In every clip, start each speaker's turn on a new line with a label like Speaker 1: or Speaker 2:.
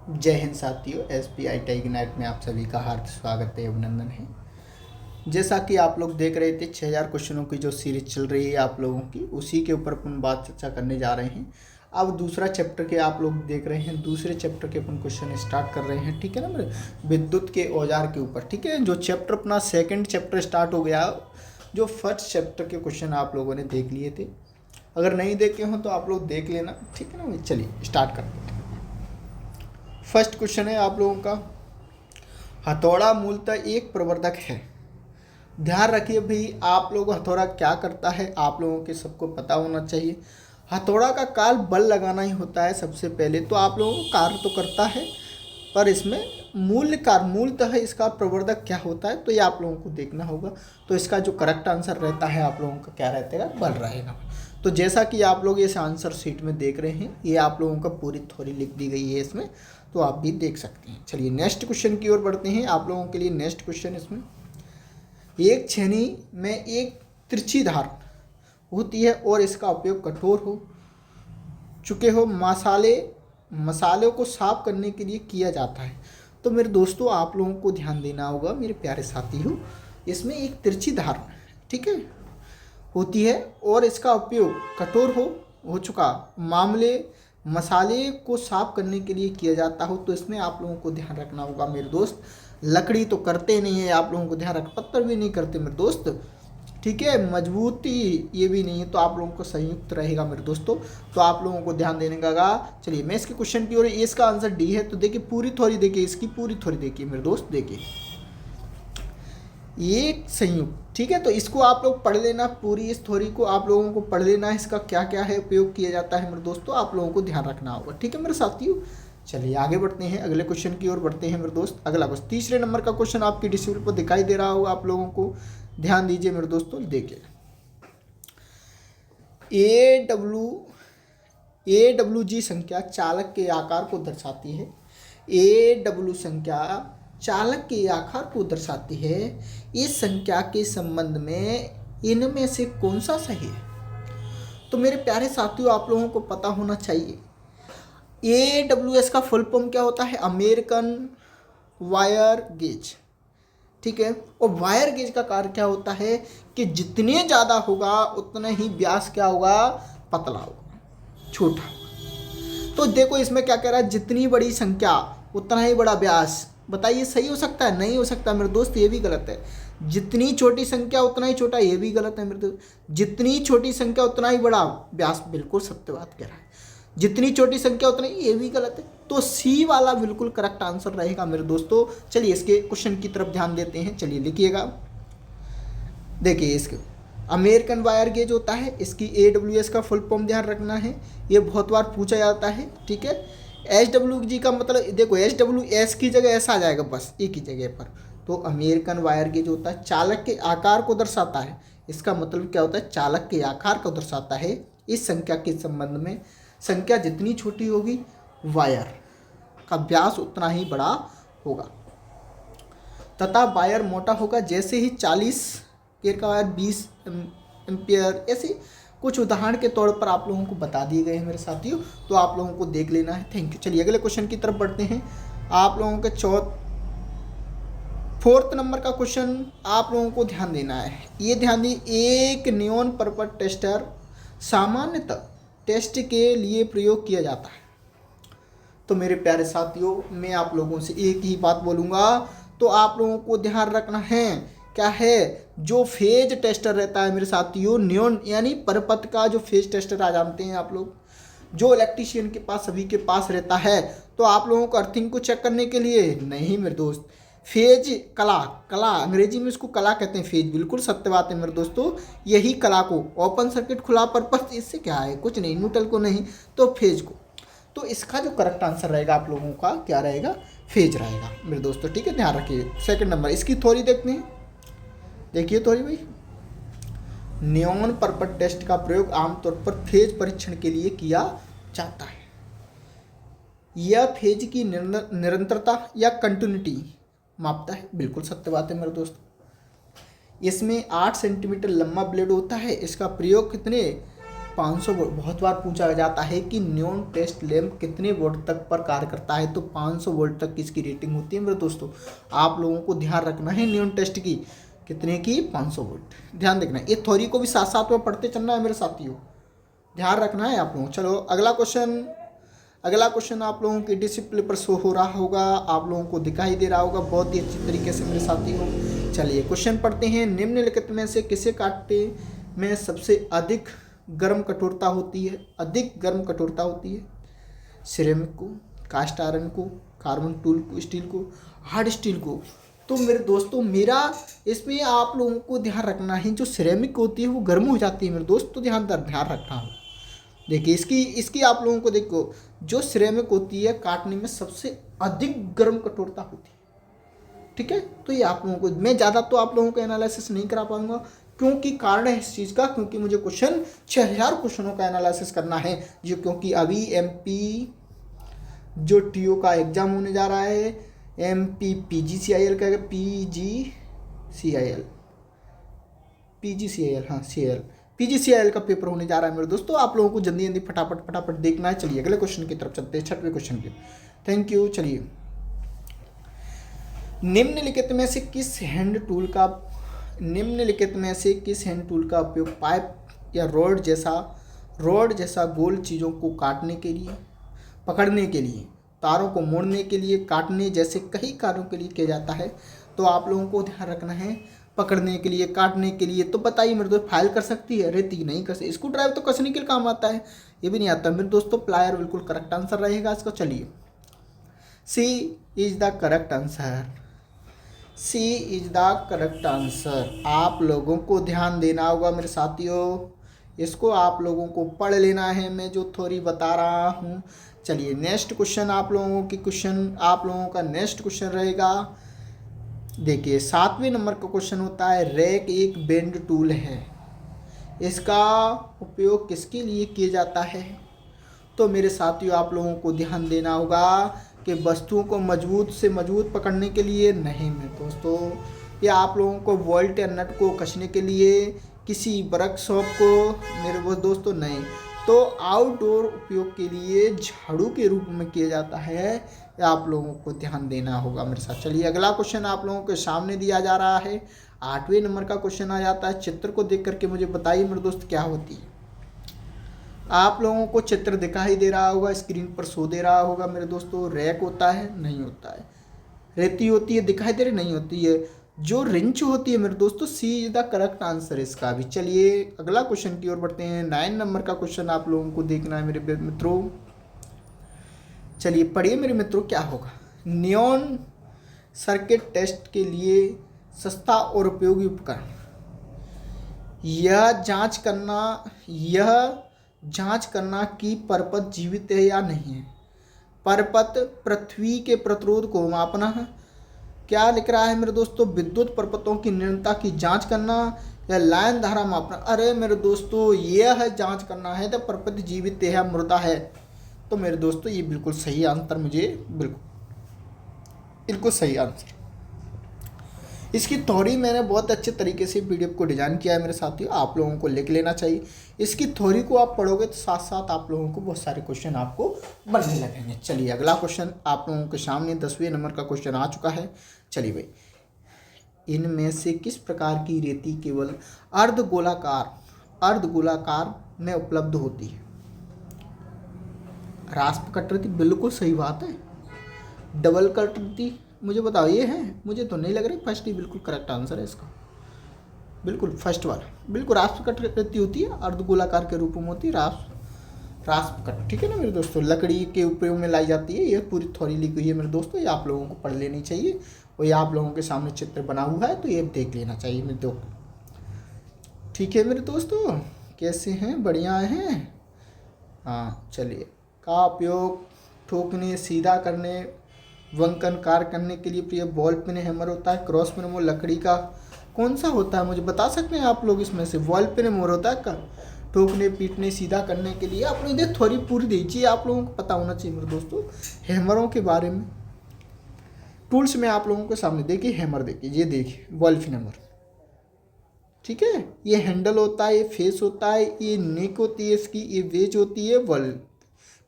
Speaker 1: जय हिंद साथियों, SBI take ignite में आप सभी का हार्दिक स्वागत है, अभिनंदन है। जैसा कि आप लोग देख रहे थे 6000 क्वेश्चनों की जो सीरीज चल रही है आप लोगों की, उसी के ऊपर अपन बात चर्चा करने जा रहे हैं। अब दूसरा चैप्टर के आप लोग देख रहे हैं, दूसरे चैप्टर के अपन क्वेश्चन स्टार्ट कर रहे हैं, ठीक है ना मेरे, विद्युत के औजार के ऊपर। ठीक है, जो चैप्टर अपना सेकेंड चैप्टर स्टार्ट हो गया, जो फर्स्ट चैप्टर के क्वेश्चन आप लोगों ने देख लिए थे, अगर नहीं देखे हो तो आप लोग देख लेना, ठीक है ना भाई। चलिए स्टार्ट करते हैं। फर्स्ट क्वेश्चन है आप लोगों का, हथौड़ा मूलतः एक प्रवर्धक है। ध्यान रखिए भाई, आप लोग हथौड़ा क्या करता है आप लोगों के सबको पता होना चाहिए। हथौड़ा का कार्य बल लगाना ही होता है सबसे पहले, तो आप लोगों को कार्य तो करता है, पर इसमें मूलतः इसका प्रवर्धक क्या होता है तो ये आप लोगों को देखना होगा। तो इसका जो करेक्ट आंसर रहता है आप लोगों का क्या रहता है, बल रहेगा। तो जैसा कि आप लोग इस आंसर शीट में देख रहे हैं, ये आप लोगों का पूरी थ्योरी लिख दी गई है इसमें, तो आप भी देख सकते हैं। चलिए नेक्स्ट क्वेश्चन की ओर बढ़ते हैं। आप लोगों के लिए नेक्स्ट क्वेश्चन इसमें, एक छेनी में एक तिरछी धार होती है और इसका उपयोग कठोर हो चुके हो मसालों को साफ करने के लिए किया जाता है। तो मेरे दोस्तों आप लोगों को ध्यान देना होगा मेरे प्यारे साथी हो, इसमें एक तिरछी धार, ठीक है, होती है और इसका उपयोग कठोर हो चुका मसाले को साफ करने के लिए किया जाता हो। तो इसमें आप लोगों को ध्यान रखना होगा मेरे दोस्त, लकड़ी तो करते नहीं है, आप लोगों को ध्यान रख, पत्थर भी नहीं करते मेरे दोस्त, ठीक है, मजबूती ये भी नहीं है, तो आप लोगों को संयुक्त रहेगा मेरे दोस्तों। तो आप लोगों को ध्यान देने का। चलिए मैं इसके क्वेश्चन की ओर, इसका आंसर डी है। तो देखिए पूरी थ्योरी देखिए, इसकी पूरी थ्योरी देखिए मेरे दोस्त, देखिए एक संयुक्त, ठीक है, तो इसको आप लोग पढ़ लेना, पूरी इस थ्योरी को आप लोगों को पढ़ लेना, इसका क्या क्या है उपयोग किया जाता है मेरे दोस्तों, आप लोगों को ध्यान रखना होगा, ठीक है मेरे साथियों। चलिए आगे बढ़ते हैं, अगले क्वेश्चन की ओर बढ़ते हैं मेरे दोस्त। अगला क्वेश्चन, तीसरे नंबर का क्वेश्चन आपकी डिस्प्ले पर दिखाई दे रहा होगा आप लोगों को, ध्यान दीजिए मेरे दोस्तों। देखिए ए डब्ल्यू जी संख्या चालक के आकार को दर्शाती है। ए डब्ल्यू संख्या चालक के आकार को दर्शाती है। इस संख्या के संबंध में इनमें से कौन सा सही है? तो मेरे प्यारे साथियों आप लोगों को पता होना चाहिए, AWS का फुल फॉर्म क्या होता है, अमेरिकन वायर गेज, ठीक है। और वायर गेज का कार्य क्या होता है कि जितने ज़्यादा होगा उतना ही व्यास क्या होगा, पतला होगा, छोटा। तो देखो इसमें क्या कह रहा है, जितनी बड़ी संख्या उतना ही बड़ा व्यास। बताइए सही हो सकता है? नहीं हो सकता मेरे दोस्त, ये भी गलत है। जितनी छोटी संख्या उतना ही छोटा, ये भी गलत है मेरे दोस्त। जितनी छोटी संख्या उतना ही बड़ा व्यास, बिल्कुल सत्य बात कह रहा है। जितनी छोटी संख्या उतना ही, ये भी गलत है। तो सी वाला बिल्कुल करेक्ट आंसर रहेगा मेरे दोस्तों। चलिए इसके क्वेश्चन की तरफ ध्यान देते हैं, चलिए लिखिएगा। देखिए इसके अमेरिकन वायर गेज होता है, इसकी AWS का फुल फॉर्म ध्यान रखना है, ये बहुत बार पूछा जाता है, ठीक है। SWG का मतलब देखो, SWS की जगह ऐसा आ जाएगा बस एक ही जगह पर। तो अमेरिकन वायर गेज होता है, चालक के आकार को दर्शाता है। इसका मतलब क्या होता है, चालक के आकार को दर्शाता है। इस संख्या के संबंध में, संख्या जितनी छोटी होगी वायर का व्यास उतना ही बड़ा होगा, तथा वायर मोटा होगा। जैसे ही 40 केयर का वायर 20 एम्पियर, ऐसे कुछ उदाहरण के तौर पर आप लोगों को बता दिए गए हैं मेरे साथियों, तो आप लोगों को देख लेना है। Thank you. चलिए अगले क्वेश्चन की तरफ बढ़ते हैं। आप लोगों के फोर्थ नंबर का क्वेश्चन आप लोगों को ध्यान देना है, ये ध्यान दी, एक नियॉन पर्पल टेस्टर सामान्यतः टेस्ट के लिए प्रयोग किया जाता है। तो मेरे प्यारे साथियों मैं आप लोगों से एक ही बात बोलूँगा, तो आप लोगों को ध्यान रखना है, क्या है, जो फेज टेस्टर रहता है मेरे साथियों, नियॉन यानी परपथ का जो फेज टेस्टर आ जानते हैं आप लोग, जो इलेक्ट्रीशियन के पास सभी के पास रहता है। तो आप लोगों को अर्थिंग को चेक करने के लिए नहीं मेरे दोस्त, फेज कला अंग्रेजी में इसको कला कहते हैं, फेज, बिल्कुल सत्य बात है मेरे दोस्तों। यही कला को ओपन सर्किट खुला परपथ, इससे क्या है, कुछ नहीं, न्यूट्रल को नहीं तो फेज को। तो इसका जो करेक्ट आंसर रहेगा आप लोगों का क्या रहेगा, फेज रहेगा मेरे दोस्तों, ठीक है, ध्यान रखिए। सेकंड नंबर, इसकी थ्योरी देखते हैं। देखिए थ्योरी भाई, नियॉन पर्पल टेस्ट का प्रयोग आमतौर पर फेज परीक्षण के लिए किया जाता है। यह फेज की निरंतरता या कंटिन्यूटी मापता है, बिल्कुल सत्य बात है मेरे दोस्तों। इसमें 8 सेंटीमीटर लंबा ब्लेड होता है। इसका प्रयोग कितने 500 वोल्ट बहुत बार पूछा जाता है कि नियॉन टेस्ट लैंप कितने वोल्ट तक पर कार्य करता है, तो 500 वोल्ट तक की इसकी रेटिंग होती है मेरे दोस्तों। आप लोगों को ध्यान रखना है नियॉन टेस्ट की कितने की, 500 वोल्ट, ध्यान देखना है। ये थ्योरी को भी साथ साथ में पढ़ते चलना है मेरे साथियों, ध्यान रखना है आप लोगों। चलो अगला क्वेश्चन आप लोगों के डिस्प्ले पर शो हो रहा होगा, आप लोगों को दिखाई दे रहा होगा बहुत ही अच्छी तरीके से मेरे साथियों। चलिए क्वेश्चन पढ़ते हैं। निम्नलिखित में से किसे काटने में सबसे अधिक गर्म कठोरता होती है, अधिक गर्म कठोरता होती है? सिरेमिक को, कास्ट आयरन को, कार्बन टूल को, स्टील को, हार्ड स्टील को। तो मेरे दोस्तों मेरा इसमें आप लोगों को ध्यान रखना है, जो सिरेमिक होती है वो गर्म हो जाती है मेरे दोस्त, तो ध्यान रखना हो। देखिए इसकी आप लोगों को देखो, जो सिरेमिक होती है काटने में सबसे अधिक गर्म कठोरता होती है, ठीक है। तो ये आप लोगों को, मैं ज़्यादा तो आप लोगों को एनालिसिस नहीं करा पाऊंगा, क्योंकि कारण है इस चीज़ का, क्योंकि मुझे 6000 क्वेश्चनों का एनालिसिस करना है जो, क्योंकि अभी MP जो TO का एग्ज़ाम होने जा रहा है, MP PGCIL का, PGCIL हाँ CIL PGCIL का पेपर होने जा रहा है मेरे दोस्तों। आप लोगों को जल्दी फटाफट देखना है। चलिए अगले क्वेश्चन की तरफ चलते हैं, 6वें क्वेश्चन की। Thank you. चलिए, निम्नलिखित में से किस हैंड टूल का उपयोग पाइप या रॉड जैसा गोल चीज़ों को काटने के लिए, पकड़ने के लिए, तारों को मोड़ने के लिए, काटने जैसे कई कार्यों के लिए किया जाता है? तो आप लोगों को ध्यान रखना है, पकड़ने के लिए, काटने के लिए। तो बताइए मेरे दोस्त, फाइल कर सकती है? रेती नहीं कर सकती। स्क्रू ड्राइवर तो कसने के लिए काम आता है, ये भी नहीं आता मेरे दोस्तों। प्लायर बिल्कुल करेक्ट आंसर रहेगा इसका। चलिए, सी इज द करेक्ट आंसर। आप लोगों को ध्यान देना होगा मेरे साथियों, इसको आप लोगों को पढ़ लेना है, मैं जो थ्योरी बता रहा हूँ। चलिए नेक्स्ट क्वेश्चन आप लोगों का नेक्स्ट क्वेश्चन रहेगा। देखिए 7वें नंबर का क्वेश्चन होता है, रैक एक बेंड टूल है, इसका उपयोग किसके लिए किया जाता है? तो मेरे साथियों आप लोगों को ध्यान देना होगा कि वस्तुओं को मजबूत से मजबूत पकड़ने के लिए नहीं मेरे दोस्तों, या आप लोगों को बोल्ट या नट को कसने के लिए, किसी वर्कशॉप को मेरे वो दोस्तों नहीं, तो आउटडोर उपयोग के लिए झाड़ू के रूप में किया जाता है। आप लोगों को ध्यान देना होगा मेरे साथ। चलिए अगला क्वेश्चन आप लोगों के सामने दिया जा रहा है, 8वें नंबर का क्वेश्चन आ जाता है। चित्र को देख करके मुझे बताइए मेरे दोस्त क्या होती है। आप लोगों को चित्र दिखाई दे रहा होगा, स्क्रीन पर शो दे रहा होगा मेरे दोस्तों। रैक होता है? नहीं होता है। रेती होती है? दिखाई दे रही? नहीं होती है। जो रिंच होती है मेरे दोस्तों, सी इज द करेक्ट आंसर इसका भी। चलिए अगला क्वेश्चन की ओर बढ़ते हैं। 9 नंबर का क्वेश्चन आप लोगों को देखना है मेरे मित्रों। चलिए पढ़िए मेरे मित्रों क्या होगा। नियॉन सर्किट टेस्ट के लिए सस्ता और उपयोगी उपकरण, यह जांच करना कि परपथ जीवित है या नहीं है। परपथ पृथ्वी के प्रतिरोध को मापना है। क्या लिख रहा है मेरे दोस्तों? विद्युत परपथों की निरंतरता की जांच करना या लाइन धारा मापना। अरे मेरे दोस्तों यह है जांच करना है तो परपथ जीवित है मुर्दा है। तो मेरे दोस्तों ये बिल्कुल सही आंसर, मुझे बिल्कुल सही आंसर। इसकी थ्योरी मैंने बहुत अच्छे तरीके से पीडीएफ को डिज़ाइन किया है मेरे साथियों, आप लोगों को लिख लेना चाहिए। इसकी थ्योरी को आप पढ़ोगे तो साथ साथ आप लोगों को बहुत सारे क्वेश्चन आपको बनने लगेंगे। चलिए अगला क्वेश्चन आप लोगों के सामने 10वें नंबर का क्वेश्चन आ चुका है। चलिए भाई, इनमें से किस प्रकार की रेती केवल अर्धगोलाकार में उपलब्ध होती है? रास्प कट रेती, बिल्कुल सही बात है। डबल कट रेती, मुझे बताओ ये है? मुझे तो नहीं लग रही। फर्स्ट ही बिल्कुल करेक्ट आंसर है इसका, बिल्कुल फर्स्ट वाला। बिल्कुल रास्प कट रेती होती है, अर्धगोलाकार के रूप में होती है रास्प कट, ठीक है ना मेरे दोस्तों। लकड़ी के उपयोग में लाई जाती है। ये पूरी थ्योरी लिखी हुई है मेरे दोस्तों, ये आप लोगों को पढ़ लेनी चाहिए। और ये आप लोगों के सामने चित्र बना हुआ है तो ये देख लेना चाहिए मेरे दोस्त, ठीक है मेरे दोस्तों। कैसे हैं? बढ़िया हैं? हाँ चलिए। का उपयोग ठोकने, सीधा करने, वंकन कार्य करने के लिए प्रिय बॉल पिन, हैमर होता है। क्रॉस पिन मोर लकड़ी का कौन सा होता है, मुझे बता सकते हैं आप लोग? इसमें से बॉल पिन मोर होता है का ठोकने, पीटने, सीधा करने के लिए। आप लोग इधर थोड़ी पूरी दीजिए, आप लोगों को पता होना चाहिए मेरे दोस्तों हैमरों के बारे में। टूल्स में आप लोगों के सामने देखिए हैमर, देखिए ये देखिए बॉल पिन हैमर, ठीक है। ये हैंडल होता है, ये फेस होता है, ये नेक होती है इसकी, ये वेज होती है, वर्ल्ड।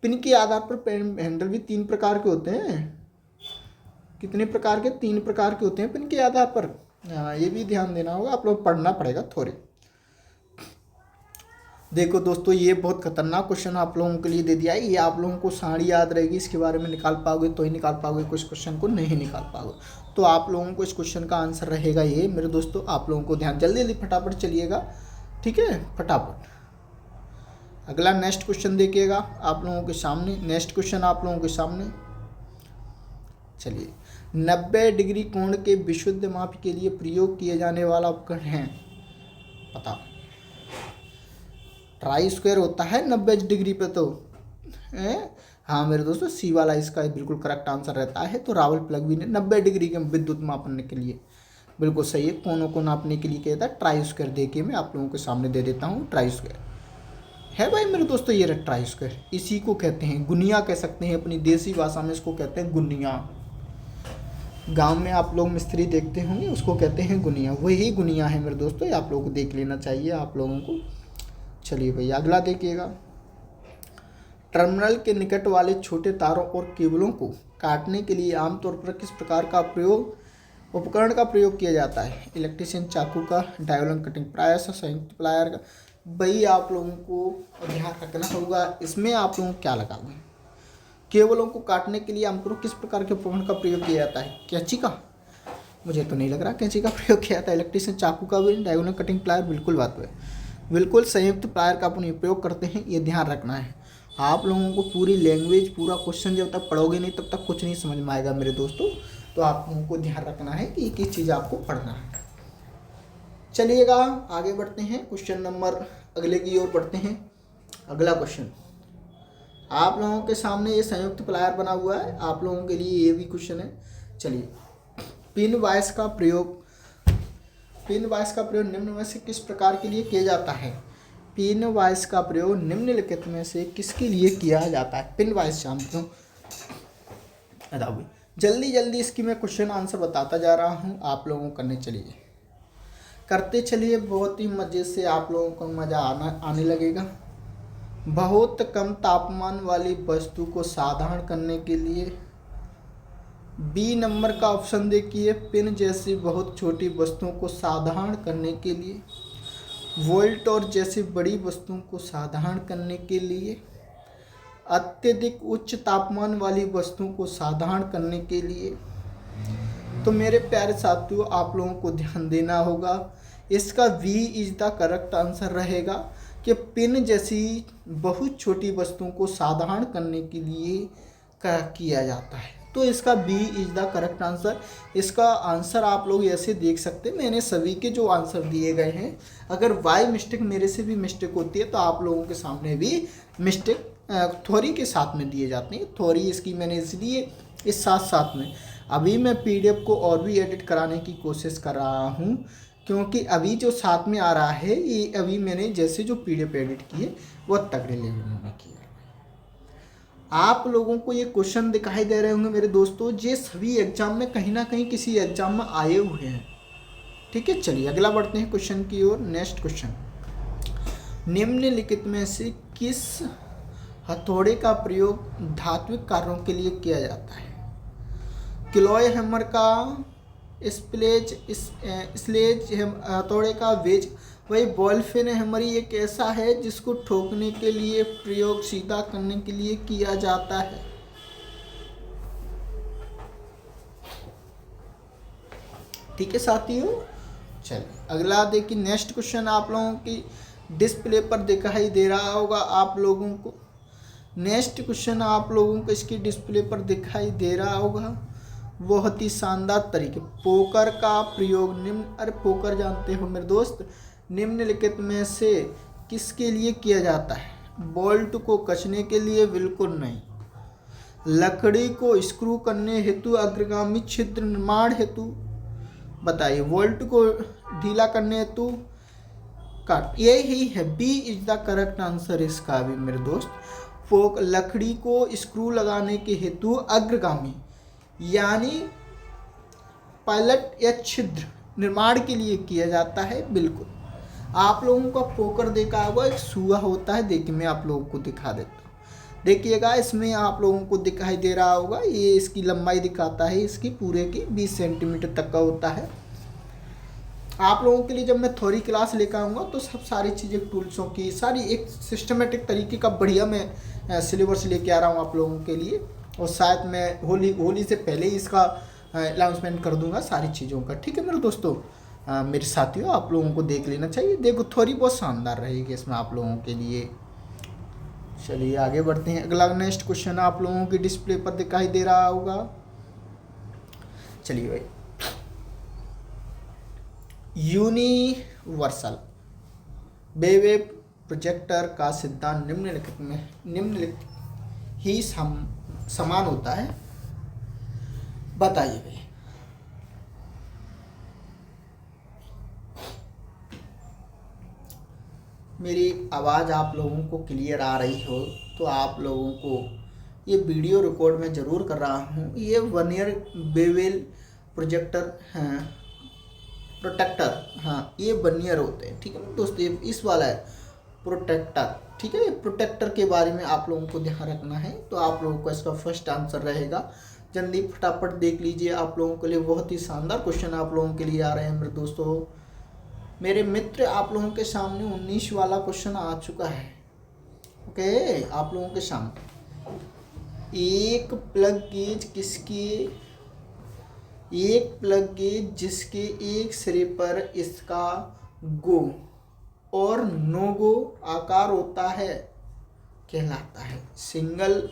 Speaker 1: पिन के आधार पर पेन हैंडल भी 3 प्रकार के होते हैं। कितने प्रकार के? 3 प्रकार के होते हैं पिन के आधार पर। हाँ, ये भी ध्यान देना होगा, आप लोग पढ़ना पड़ेगा थोड़े। देखो दोस्तों, ये बहुत खतरनाक क्वेश्चन आप लोगों के लिए दे दिया है। ये आप लोगों को सारी याद रहेगी, इसके बारे में निकाल पाओगे तो ही निकाल पाओगे, कुछ क्वेश्चन को नहीं निकाल पाओगे। तो आप लोगों को इस क्वेश्चन का आंसर रहेगा ये मेरे दोस्तों। आप लोगों को ध्यान, जल्दी जल्दी फटाफट चलिएगा, ठीक है, फटाफट। अगला नेक्स्ट क्वेश्चन देखिएगा आप लोगों के सामने। नेक्स्ट क्वेश्चन आप लोगों के सामने, चलिए। 90 डिग्री कोण के विशुद्ध माप के लिए प्रयोग किए जाने वाला उपकरण है, बताओ। ट्राई स्क्वायर होता है 90 डिग्री पे तो हाँ मेरे दोस्तों, सी वाला इसका बिल्कुल करेक्ट आंसर रहता है। तो रावल प्लग भी ने 90 डिग्री के विद्युत मापने के लिए बिल्कुल सही है। कोनों को नापने के लिए कहता है ट्राई स्क्वायर। देखिए मैं आप लोगों के सामने दे देता हूँ, ट्राई स्क्वायर है भाई मेरे दोस्तों, ये रहा ट्राई स्क्वायर। इसी को कहते हैं गुनिया, कह सकते हैं अपनी देसी भाषा में, इसको कहते हैं गुनिया। गांव में आप लोग मिस्त्री देखते होंगे, उसको कहते हैं गुनिया, वही गुनिया है मेरे दोस्तों। ये आप लोगों को देख लेना चाहिए आप लोगों को। चलिए भैया अगला देखिएगा। टर्मिनल के निकट वाले छोटे तारों और केबलों को काटने के लिए आमतौर पर किस प्रकार का उपकरण का प्रयोग किया जाता है? इलेक्ट्रीशियन चाकू का, डायगोनल कटिंग प्लायर्स, संयुक्त प्लायर का। भाई आप लोगों को ध्यान रखना होगा, इसमें आप लोग क्या लगाओगे? केबलों को काटने के लिए आमतौर किस प्रकार के उपकरण का प्रयोग किया जाता है? कैंची का? मुझे तो नहीं लग रहा कैंची का प्रयोग किया जाता है। इलेक्ट्रीशियन चाकू का भी, डायगोनल कटिंग प्लायर, बिल्कुल बात है, बिल्कुल संयुक्त प्लायर का अपन उपयोग करते हैं, ये ध्यान रखना है। आप लोगों को पूरी लैंग्वेज, पूरा क्वेश्चन जब तक पढ़ोगे नहीं तब तक कुछ नहीं समझ में आएगा मेरे दोस्तों। तो आप लोगों को ध्यान रखना है कि एक एक चीज़ आपको पढ़ना है। चलिएगा आगे बढ़ते हैं, क्वेश्चन नंबर अगले की ओर बढ़ते हैं। अगला क्वेश्चन आप लोगों के सामने, ये संयुक्त प्लायर बना हुआ है, आप लोगों के लिए ये भी क्वेश्चन है। चलिए, पिन वाइस का प्रयोग निम्न में से किस प्रकार के लिए किया जाता है? पिन वाइस का प्रयोग निम्नलिखित में से किसके लिए किया जाता है? पिन वाइस जानते हो, बताओ। जल्दी जल्दी इसकी मैं क्वेश्चन आंसर बताता जा रहा हूँ, आप लोगों को करते चलिए, बहुत ही मज़े से आप लोगों को मज़ा आने लगेगा। बहुत कम तापमान वाली वस्तु को साधारण करने के लिए, बी नंबर का ऑप्शन देखिए, पिन जैसी बहुत छोटी वस्तुओं को साधारण करने के लिए, वोल्ट और जैसी बड़ी वस्तुओं को साधारण करने के लिए, अत्यधिक उच्च तापमान वाली वस्तुओं को साधारण करने के लिए। तो मेरे प्यारे साथियों, आप लोगों को ध्यान देना होगा, इसका B is the correct answer रहेगा कि पिन जैसी बहुत छोटी वस्तुओं को साधारण करने के लिए किया जाता है। तो इसका B is the correct answer. इसका आंसर आप लोग ऐसे देख सकते हैं, मैंने सभी के जो आंसर दिए गए हैं, अगर वाई मिस्टेक मेरे से भी मिस्टेक होती है तो आप लोगों के सामने भी मिस्टेक थ्योरी के साथ में दिए जाते हैं। थ्योरी इसकी मैंने इसलिए इस साथ में, अभी मैं पीडीएफ को और भी एडिट कराने की कोशिश कर रहा हूँ, क्योंकि अभी जो साथ में आ रहा है ये अभी मैंने जैसे जो पीडीएफ एडिट किए वो तगड़े लेवल में किए। आप लोगों को ये क्वेश्चन दिखाई दे रहे होंगे मेरे दोस्तों, ये सभी एग्जाम में कहीं ना कहीं किसी एग्जाम में आए हुए हैं, ठीक है। चलिए अगला बढ़ते हैं क्वेश्चन की ओर। नेक्स्ट क्वेश्चन, निम्नलिखित में से किस हथौड़े का प्रयोग धात्विक कार्यों के लिए किया जाता है? क्लॉय हैमर का, स्लेज हथौड़े का, वेज। वही बॉलफिन हैमर एक ऐसा है जिसको ठोकने के लिए प्रयोग सीधा करने के लिए किया जाता है। ठीक है साथियों, चलिए अगला देखिए। नेक्स्ट क्वेश्चन आप लोगों की डिस्प्ले पर दिखाई दे रहा होगा आप लोगों को। नेक्स्ट क्वेश्चन आप लोगों को इसकी डिस्प्ले पर दिखाई दे रहा होगा, बहुत ही शानदार तरीके। पोकर का प्रयोग निम्न, अरे पोकर जानते हो मेरे दोस्त, निम्नलिखित में से किसके लिए किया जाता है? बोल्ट को कसने के लिए? बिल्कुल नहीं। लकड़ी को स्क्रू करने हेतु, अग्रगामी छिद्र निर्माण हेतु? बताइए। बोल्ट को ढीला करने हेतु, काट, यही है, B is the correct answer इसका भी मेरे दोस्त। लकड़ी को स्क्रू लगाने के हेतु अग्रगामी यानी पायलट या छिद्र निर्माण के लिए किया जाता है, बिल्कुल। आप लोगों का पोकर देखा होगा, एक सुआ होता है, देखिए मैं आप लोगों को दिखा देता हूँ। देखिएगा इसमें आप लोगों को दिखाई दे रहा होगा, ये इसकी लंबाई दिखाता है, इसकी पूरे की 20 सेंटीमीटर तक का होता है। आप लोगों के लिए जब मैं थ्योरी क्लास लेकर आऊँगा तो सब सारी चीज़ें टूल्सों की सारी एक सिस्टमेटिक तरीके का बढ़िया मैं सिलेबस लेके आ रहा हूँ आप लोगों के लिए। और शायद मैं होली से पहले ही इसका अनाउंसमेंट कर दूंगा सारी चीज़ों का। ठीक है मेरे दोस्तों, मेरे साथियों, आप लोगों को देख लेना चाहिए। देखो थ्योरी बहुत शानदार रहेगी इसमें आप लोगों के लिए। चलिए आगे बढ़ते हैं। अगला नेक्स्ट क्वेश्चन आप लोगों की डिस्प्ले पर दिखाई दे रहा होगा। चलिए भाई, यूनिवर्सल वेव प्रोजेक्टर का सिद्धांत निम्नलिखित ही समान होता है, बताइए भाई। मेरी आवाज़ आप लोगों को क्लियर आ रही हो तो आप लोगों को ये वीडियो रिकॉर्ड मैं ज़रूर कर रहा हूँ। ये वर्नियर बेवेल प्रोजेक्टर हैं, प्रोटेक्टर, हाँ ये वर्नियर होते हैं। ठीक है ना दोस्तों, ये इस वाला है प्रोटेक्टर। ठीक है, ये प्रोटेक्टर के बारे में आप लोगों को ध्यान रखना है। तो आप लोगों को इसका फर्स्ट आंसर रहेगा। जल्दी फटाफट देख लीजिए, आप लोगों के लिए बहुत ही शानदार क्वेश्चन आप लोगों के लिए आ रहे हैं मेरे दोस्तों। मेरे मित्र, आप लोगों के सामने 19 वाला क्वेश्चन आ चुका है। ओके, आप लोगों के सामने एक प्लग गेज जिसके एक सिरे पर इसका गो और नो गो आकार होता है कहलाता है single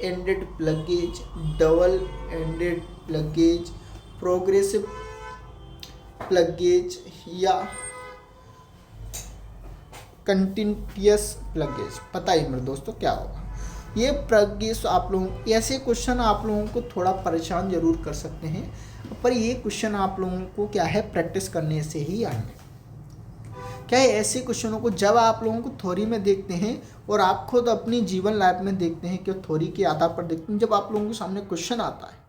Speaker 1: ended plug gauge, double ended plug gauge, progressive plug gauge या कंटिन्यूअस प्लग गेज। पता ही मेरे दोस्तों क्या होगा ये प्लग गेज। आप लोगों ऐसे क्वेश्चन आप लोगों को थोड़ा परेशान जरूर कर सकते हैं, पर ये क्वेश्चन आप लोगों को क्या है प्रैक्टिस करने से ही आएंगे। क्या है, ऐसे क्वेश्चनों को जब आप लोगों को थ्योरी में देखते हैं और आप खुद अपनी जीवन लाइफ में देखते हैं कि थ्योरी के आधार पर देखते हैं, जब आप लोगों के सामने क्वेश्चन आता है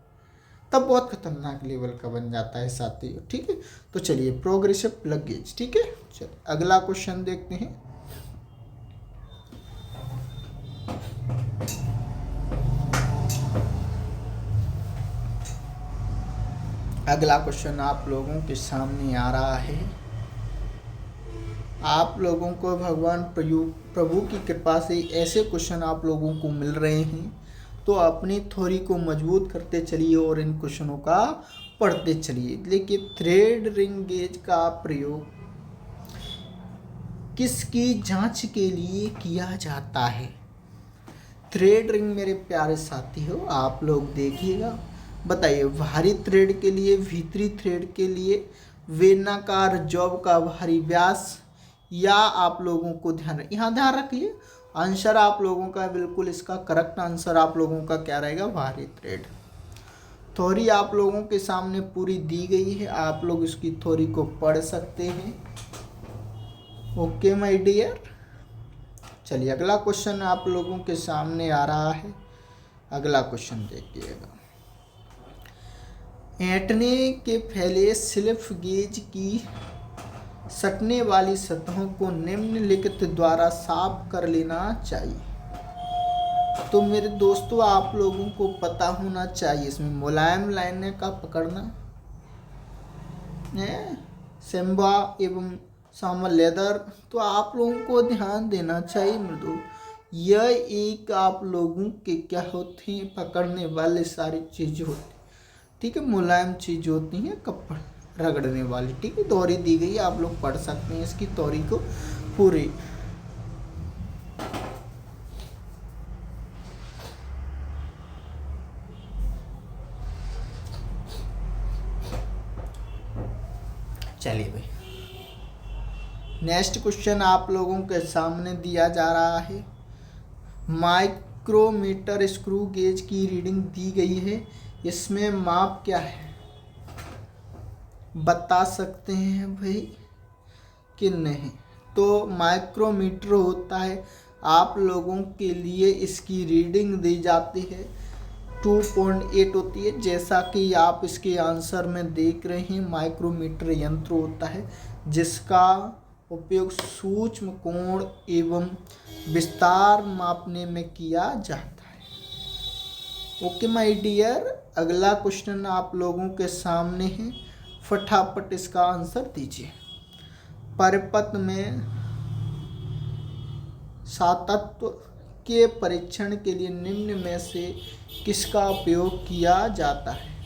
Speaker 1: तब बहुत खतरनाक लेवल का बन जाता है साथियों। ठीक है, तो चलिए प्रोग्रेसिव प्लग गेज। ठीक है, चलिए अगला क्वेश्चन देखते हैं। अगला क्वेश्चन आप लोगों के सामने आ रहा है। आप लोगों को भगवान प्रभु की कृपा से ऐसे क्वेश्चन आप लोगों को मिल रहे हैं, तो अपनी थ्योरी को मजबूत करते चलिए और इन क्वेश्चनों का पढ़ते चलिए। लेकिन थ्रेड रिंग गेज का प्रयोग किसकी जांच के लिए किया जाता है? थ्रेड रिंग मेरे प्यारे साथी हो, आप लोग देखिएगा, बताइए बाहरी थ्रेड के लिए, भीतरी थ्रेड के लिए, वेनाकार जॉब का बाहरी व्यास, या आप लोगों को यहाँ ध्यान रखिए आंसर आप लोगों का बिल्कुल इसका करेक्ट आंसर आप लोगों का क्या रहेगा? बाहरी थ्रेड। थ्योरी आप लोगों के सामने पूरी दी गई है, आप लोग इसकी थ्योरी को पढ़ सकते हैं। ओके माय डियर, चलिए अगला क्वेश्चन आप लोगों के सामने आ रहा है। अगला क्वेश्चन देखिएगा। ऐंठने के फैले स्लिप गेज की सटने वाली सतहों को निम्नलिखित द्वारा साफ कर लेना चाहिए। तो मेरे दोस्तों आप लोगों को पता होना चाहिए इसमें मुलायम लाइनें का पकड़ना है, सेम्बा एवं सामा लेदर, तो आप लोगों को ध्यान देना चाहिए मृदु। यह एक आप लोगों के क्या होते हैं पकड़ने वाले सारी चीज़ होती, ठीक है, मुलायम चीज़ होती हैं कपड़ रगड़ने वाली। ठीक है, थ्योरी दी गई है, आप लोग पढ़ सकते हैं इसकी थ्योरी को पूरी। चलिए भाई, नेक्स्ट क्वेश्चन आप लोगों के सामने दिया जा रहा है। माइक्रोमीटर स्क्रू गेज की रीडिंग दी गई है, इसमें माप क्या है बता सकते हैं भाई कि नहीं? तो माइक्रोमीटर होता है, आप लोगों के लिए इसकी रीडिंग दी जाती है 2.8 होती है। जैसा कि आप इसके आंसर में देख रहे हैं, माइक्रोमीटर यंत्र होता है जिसका उपयोग सूक्ष्म कोण एवं विस्तार मापने में किया जाता है। ओके माय डियर, अगला क्वेश्चन आप लोगों के सामने है, फटाफट इसका आंसर दीजिए। परिपथ में सातत्व के परीक्षण के लिए निम्न में से किसका उपयोग किया जाता है?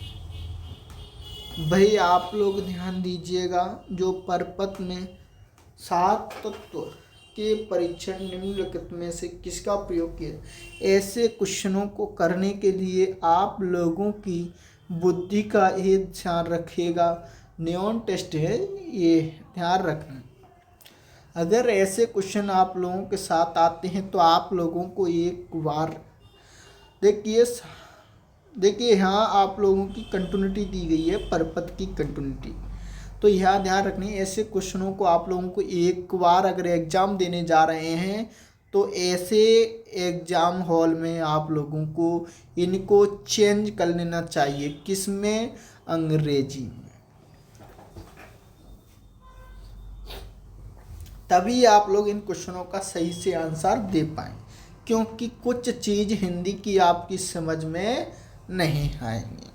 Speaker 1: भाई आप लोग ध्यान दीजिएगा, जो परिपथ में सातत्व के परीक्षण निम्नलिखित में से किसका प्रयोग किया। ऐसे क्वेश्चनों को करने के लिए आप लोगों की बुद्धि का ये ध्यान रखिएगा, नियॉन टेस्ट है ये ध्यान रखना। अगर ऐसे क्वेश्चन आप लोगों के साथ आते हैं तो आप लोगों को एक बार देखिए यहाँ आप लोगों की कंटिन्यूटी दी गई है, परिपथ की कंटिन्यूटी, तो यहाँ ध्यान रखनी है। ऐसे क्वेश्चनों को आप लोगों को एक बार अगर एग्जाम देने जा रहे हैं तो ऐसे एग्जाम हॉल में आप लोगों को इनको चेंज कर लेना चाहिए। किसमें? अंग्रेजी में। तभी आप लोग इन क्वेश्चनों का सही से आंसर दे पाएं, क्योंकि कुछ चीज हिंदी की आपकी समझ में नहीं आएंगी।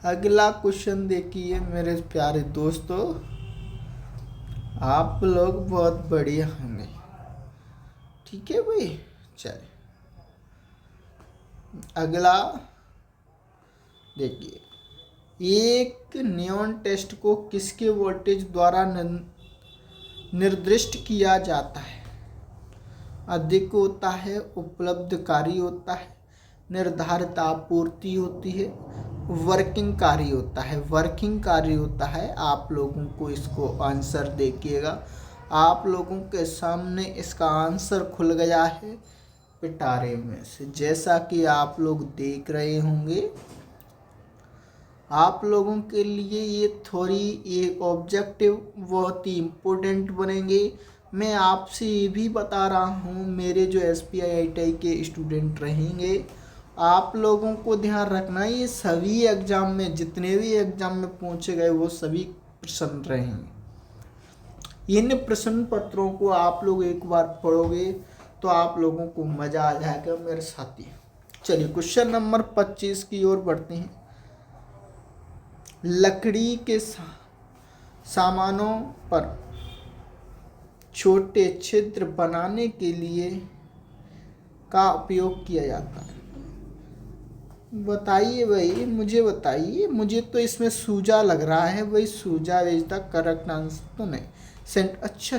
Speaker 1: अगला क्वेश्चन देखिए मेरे प्यारे दोस्तों, आप लोग बहुत बढ़िया होंगे, ठीक है भाई। चलिए अगला देखिए, एक नियॉन टेस्ट को किसके वोल्टेज द्वारा निर्दिष्ट किया जाता है? अधिक होता है, उपलब्धकारी होता है, निर्धारित आपूर्ति होती है, वर्किंग कार्य होता है। वर्किंग कार्य होता है। आप लोगों को इसको आंसर देखिएगा, आप लोगों के सामने इसका आंसर खुल गया है पिटारे में से, जैसा कि आप लोग देख रहे होंगे। आप लोगों के लिए ये थोड़ी ये ऑब्जेक्टिव बहुत ही इम्पोर्टेंट बनेंगे। मैं आपसे ये भी बता रहा हूँ, मेरे जो SPI के स्टूडेंट रहेंगे, आप लोगों को ध्यान रखना, ये सभी एग्जाम में, जितने भी एग्जाम में पूछे गए वो सभी प्रश्न रहेंगे। इन प्रश्न पत्रों को आप लोग एक बार पढ़ोगे तो आप लोगों को मजा आ जाएगा मेरे साथी। चलिए क्वेश्चन नंबर 25 की ओर बढ़ते हैं। लकड़ी के सामानों पर छोटे छिद्र बनाने के लिए का उपयोग किया जाता है। बताइए भाई, मुझे बताइए, मुझे तो इसमें सूजा लग रहा है भाई। सूजा इज द करेक्ट आंसर तो नहीं। अच्छा,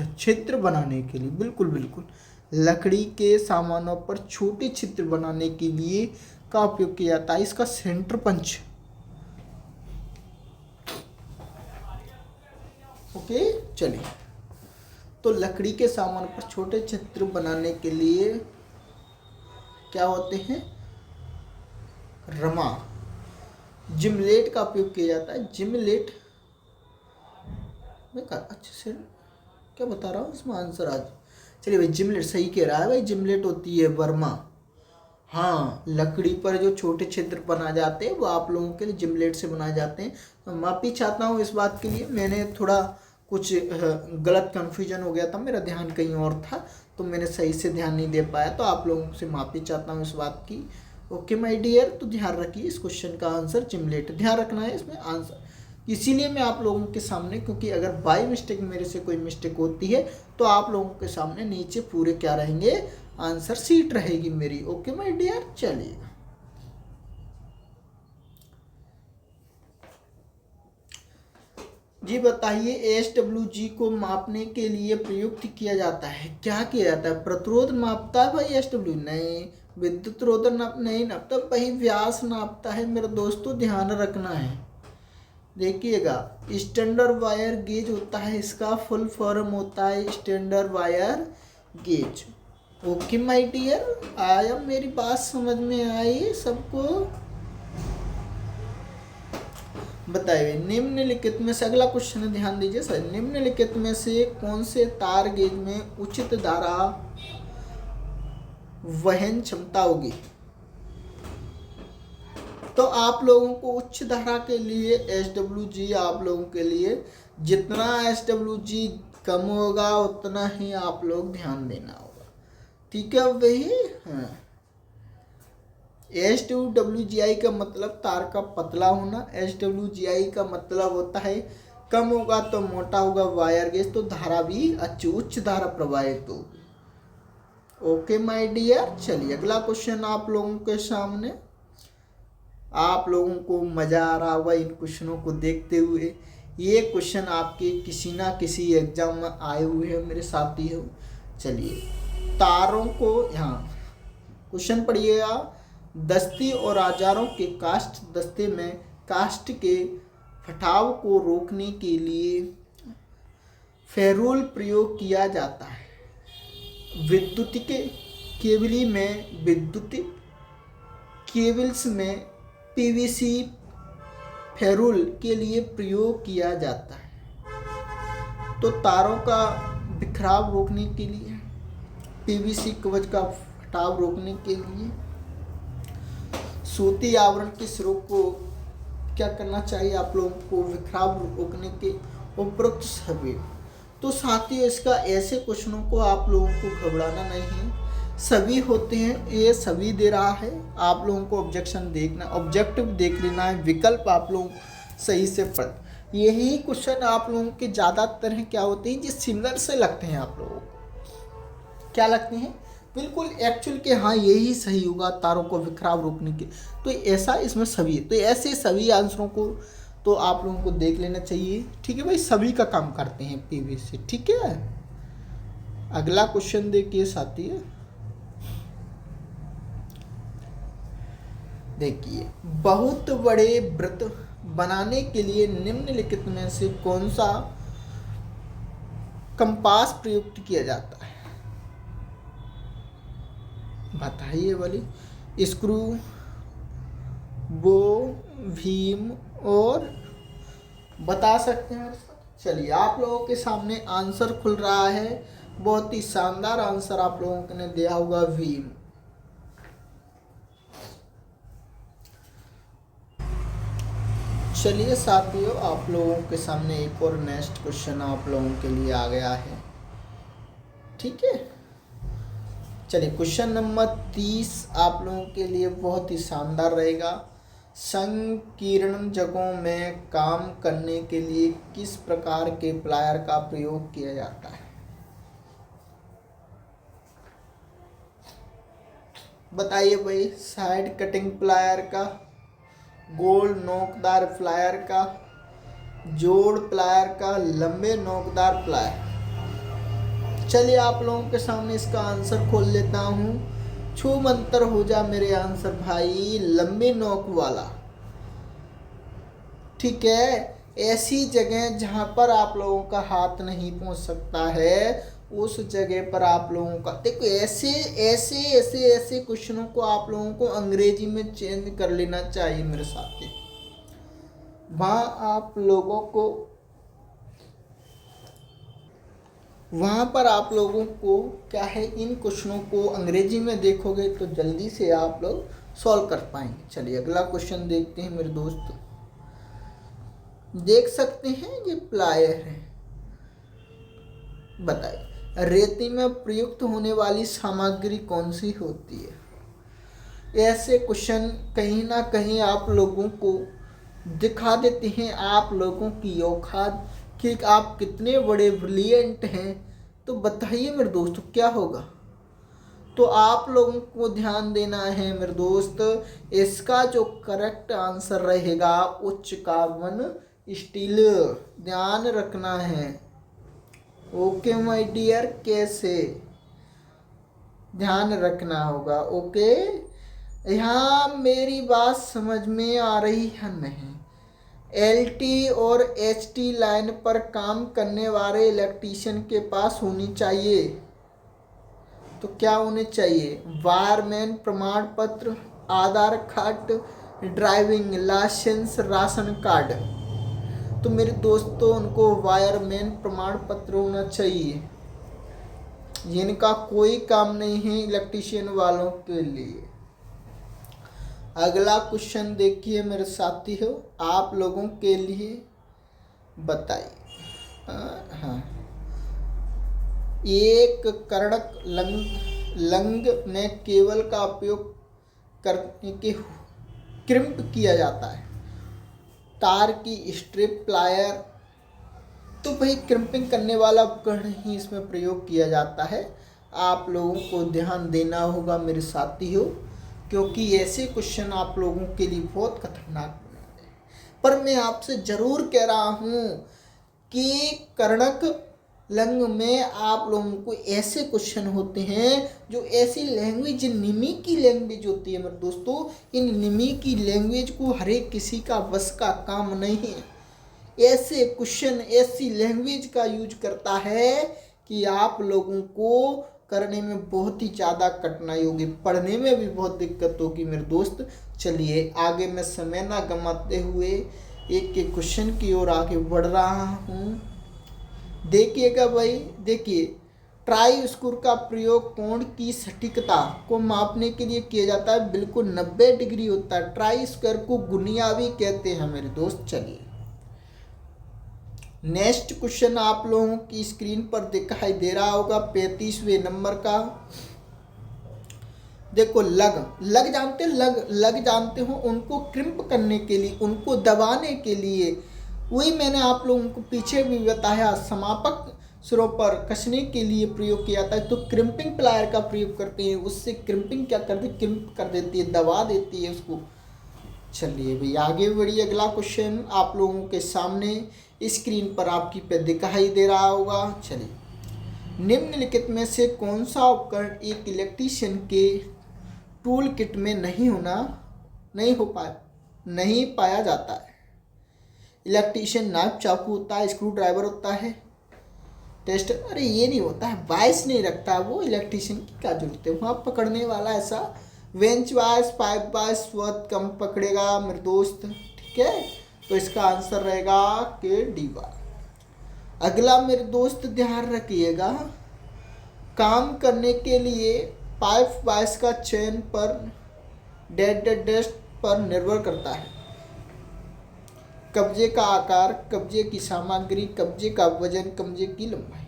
Speaker 1: छिद्र बनाने के लिए, बिल्कुल। लकड़ी के सामानों पर छोटे छिद्र बनाने के लिए का उपयोग किया जाता है। इसका सेंटर पंच। ओके चलिए, तो लकड़ी के सामान पर छोटे छिद्र बनाने के लिए क्या होते हैं? रमा, जिमलेट का उपयोग किया जाता है। जिमलेट मैं अच्छे से क्या बता रहा हूँ इसमें आंसर आज। चलिए भाई, जिमलेट सही कह रहा है भाई, जिमलेट होती है वर्मा। हाँ, लकड़ी पर जो छोटे छिद्र बनाए जाते हैं वो आप लोगों के लिए जिमलेट से बनाए जाते हैं। तो माफी चाहता हूँ इस बात के लिए, मैंने थोड़ा कुछ गलत कन्फ्यूजन हो गया था, मेरा ध्यान कहीं और था तो मैंने सही से ध्यान नहीं दे पाया, तो आप लोगों से माफी चाहता हूँ इस बात की। ओके माय डियर, तो ध्यान रखिए इस क्वेश्चन का आंसर जिमलेट, ध्यान रखना है इसमें आंसर। इसीलिए मैं आप लोगों के सामने, क्योंकि अगर बाय मिस्टेक मेरे से कोई मिस्टेक होती है तो आप लोगों के सामने नीचे पूरे क्या रहेंगे, आंसर शीट रहेगी मेरी। ओके माय डियर, चलिए जी बताइए, SWG को मापने के लिए प्रयुक्त किया जाता है, क्या किया जाता है? प्रतिरोध मापता है भाई SW? नहीं। विद्युत रोधन नहीं नापता भाई, व्यास नापता है मेरे दोस्तों, ध्यान रखना है। देखिएगा, स्टैंडर्ड वायर गेज होता है, इसका फुल फॉर्म होता है standard wire gauge. Okay my dear, आया मेरी बात समझ में आई सबको? बताइए, निम्नलिखित में से अगला क्वेश्चन है, ध्यान दीजिए सर। निम्नलिखित में से कौन से तार गेज में उचित धारा वहन क्षमता होगी? तो आप लोगों को उच्च धारा के लिए SWG आप लोगों के लिए जितना SWG कम होगा उतना ही आप लोग ध्यान देना होगा, ठीक है वही। हाँ, SWGI का मतलब तार का पतला होना, SWGI का मतलब होता है कम होगा तो मोटा होगा वायर गेज, तो धारा भी उच्च धारा प्रवाहित होगी। ओके माय डियर, चलिए अगला क्वेश्चन आप लोगों के सामने। आप लोगों को मजा आ रहा होगा इन क्वेश्चनों को देखते हुए। ये क्वेश्चन आपके किसी ना किसी एग्जाम में आए हुए हैं मेरे साथी हो। चलिए तारों को, यहाँ क्वेश्चन पढ़िएगा। दस्ते और औजारों के कास्ट दस्ते में कास्ट के फटाव को रोकने के लिए फेरोल प्रयोग किया जाता है। विद्युतिक केबली में विद्युतिक केबल्स में PVC फेरोल के लिए प्रयोग किया जाता है। तो तारों का बिखराव रोकने के लिए, PVC कवच का फटाव रोकने के लिए सूती आवरण के सिरों को क्या करना चाहिए आप लोगों को, बिखराव रोकने के उपरोक्त सभी। तो साथियों इसका ऐसे क्वेश्चनों को आप लोगों को घबराना नहीं है, सभी होते हैं, ये सभी दे रहा है। आप लोगों को ऑब्जेक्शन देखना, ऑब्जेक्टिव देख लेना है, विकल्प आप लोग सही से पढ़। यही क्वेश्चन आप लोगों के ज़्यादातर हैं क्या होते हैं, जो सिमिलर से लगते हैं आप लोगों को, क्या लगते हैं बिल्कुल एक्चुअल के, हाँ यही सही होगा तारों को बिखराव रोकने के। तो ऐसा इसमें सभी है, तो ऐसे सभी आंसरों को तो आप लोगों को देख लेना चाहिए, ठीक है भाई। सभी का काम करते हैं PVC, ठीक है। अगला क्वेश्चन देखिए साथी, देखिए बहुत बड़े वृत्त बनाने के लिए निम्नलिखित में से कौन सा कंपास प्रयुक्त किया जाता है, बताइए वाली। स्क्रू, बो, भीम और बता सकते हैं। चलिए आप लोगों के सामने आंसर खुल रहा है, बहुत ही शानदार आंसर आप लोगों ने दिया होगा, भीम। चलिए साथियों आप लोगों के सामने एक और नेक्स्ट क्वेश्चन आप लोगों के लिए आ गया है, ठीक है। चलिए क्वेश्चन नंबर 30 आप लोगों के लिए बहुत ही शानदार रहेगा। संकीर्ण जगहों में काम करने के लिए किस प्रकार के प्लायर का प्रयोग किया जाता है, बताइए भाई। साइड कटिंग प्लायर का, गोल नोकदार प्लायर का, जोड़ प्लायर का, लंबे नोकदार प्लायर। चलिए आप लोगों के सामने इसका आंसर खोल लेता हूँ। छू मंतर हो जा मेरे आंसर भाई, लंबे नोक वाला, ठीक है। ऐसी जगह जहाँ पर आप लोगों का हाथ नहीं पहुँच सकता है, उस जगह पर आप लोगों का, देखो ऐसे ऐसे ऐसे ऐसे क्वेश्चनों को आप लोगों को अंग्रेजी में चेंज कर लेना चाहिए मेरे साथी। वहाँ पर आप लोगों को क्या है, इन क्वेश्चनों को अंग्रेजी में देखोगे तो जल्दी से आप लोग सॉल्व कर पाएंगे। चलिए अगला क्वेश्चन देखते हैं मेरे दोस्त। देख सकते हैं ये प्लायर है, बताइए रेती में प्रयुक्त होने वाली सामग्री कौन सी होती है। ऐसे क्वेश्चन कहीं ना कहीं आप लोगों को दिखा देते हैं आप लोगों की औकात कि आप कितने बड़े ब्रिलियंट हैं। तो बताइए मेरे दोस्तों क्या होगा, तो आप लोगों को ध्यान देना है मेरे दोस्त। इसका जो करेक्ट आंसर रहेगा उच्च कार्बन स्टील, ध्यान रखना है। ओके माय डियर, कैसे ध्यान रखना होगा, ओके। यहाँ मेरी बात समझ में आ रही है नहीं। LT और HT लाइन पर काम करने वाले इलेक्ट्रीशियन के पास होनी चाहिए, तो क्या होने चाहिए, वायरमैन प्रमाण पत्र, Aadhaar card, driving licence, ration card. तो मेरे दोस्तों उनको वायरमैन प्रमाण पत्र होना चाहिए, जिनका कोई काम नहीं है इलेक्ट्रीशियन वालों के लिए। अगला क्वेश्चन देखिए मेरे साथी हो, आप लोगों के लिए बताइए। हाँ, एक कर्णक लंग में केबल का उपयोग करने के क्रिम्प किया जाता है। तार की स्ट्रिप प्लायर, तो भाई क्रिम्पिंग करने वाला उपकरण ही इसमें प्रयोग किया जाता है। आप लोगों को ध्यान देना होगा मेरे साथियों, क्योंकि ऐसे क्वेश्चन आप लोगों के लिए बहुत खतरनाक बना है। पर मैं आपसे ज़रूर कह रहा हूँ कि कर्णक लंग में आप लोगों को ऐसे क्वेश्चन होते हैं जो ऐसी लैंग्वेज, निमी की लैंग्वेज होती है मेरे दोस्तों। इन निमी की लैंग्वेज को हर एक किसी का बस का काम नहीं है। ऐसे क्वेश्चन ऐसी लैंग्वेज का यूज करता है कि आप लोगों को करने में बहुत ही ज़्यादा कठिनाई होगी, पढ़ने में भी बहुत दिक्कत होगी मेरे दोस्त। चलिए आगे मैं समय ना गंवाते हुए एक एक क्वेश्चन की ओर आगे बढ़ रहा हूँ। देखिएगा भाई, देखिए, ट्राई स्क्वायर का प्रयोग कोण की सटीकता को मापने के लिए किया जाता है। बिल्कुल 90 डिग्री होता है। ट्राई स्क्वायर को गुनिया भी कहते हैं मेरे दोस्त। चलिए नेक्स्ट क्वेश्चन आप लोगों की स्क्रीन पर दिखाई दे रहा होगा 35वें नंबर का। देखो लग जानते लग जानते हो, उनको क्रिम्प करने के लिए, उनको दबाने के लिए, वही मैंने आप लोगों को पीछे भी बताया, समापक सिरों पर कसने के लिए प्रयोग किया जाता है। तो क्रिम्पिंग प्लायर का प्रयोग करते हैं, उससे क्रिम्पिंग क्या करती है, क्रिम्प कर देती है, दबा देती है उसको। चलिए भाई आगे बढ़िए। अगला क्वेश्चन आप लोगों के सामने स्क्रीन पर आपकी पे दिखाई दे रहा होगा। चलिए, निम्नलिखित में से कौन सा उपकरण एक इलेक्ट्रीशियन के टूल किट में नहीं पाया जाता है। इलेक्ट्रीशियन नाइफ, चाकू होता है, स्क्रू ड्राइवर होता है, टेस्ट, अरे ये नहीं होता है, वाइस नहीं रखता वो, इलेक्ट्रीशियन की क्या जरूरत है वहाँ पकड़ने वाला। ऐसा वेंच वाइस, पाइप वाइस बहुत कम पकड़ेगा मेरे दोस्त, ठीक है। तो इसका आंसर रहेगा के डी बार। अगला मेरे दोस्त ध्यान रखिएगा, काम करने के लिए पाइप वाइस का चयन पर डेस्ट पर निर्भर करता है। कब्जे का आकार, कब्जे की सामग्री, कब्जे का वजन, कब्जे की लंबाई।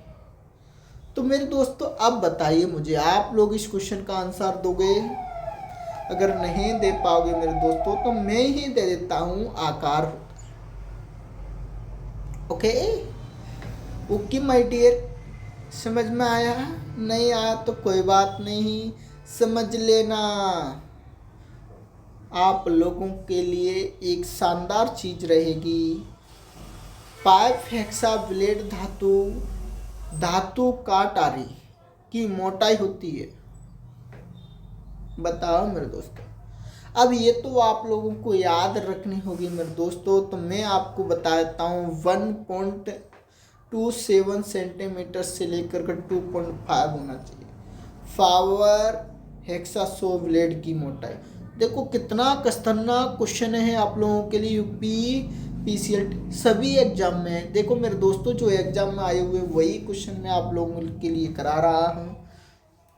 Speaker 1: तो मेरे दोस्तों अब बताइए मुझे, आप लोग इस क्वेश्चन का आंसर दोगे? अगर नहीं दे पाओगे मेरे दोस्तों तो मैं ही दे देता हूँ, आकार होता है। ओके माय डियर, समझ में आया? नहीं आया तो कोई बात नहीं, समझ लेना। आप लोगों के लिए एक शानदार चीज रहेगी। पाइप हेक्सा ब्लेड धातु काटारी की मोटाई होती है, बताओ मेरे दोस्तों। अब ये तो आप लोगों को याद रखनी होगी मेरे दोस्तों, तो मैं आपको बता देता हूँ 1.27 सेंटीमीटर से लेकर के 2.5 होना चाहिए पावर हेक्सा 100 ब्लेड की मोटाई। देखो कितना खतरनाक क्वेश्चन है आप लोगों के लिए, यूपी पीसीएल सभी एग्जाम में। देखो मेरे दोस्तों, जो एग्जाम में आए हुए वही क्वेश्चन मैं आप लोगों के लिए करा रहा हूँ।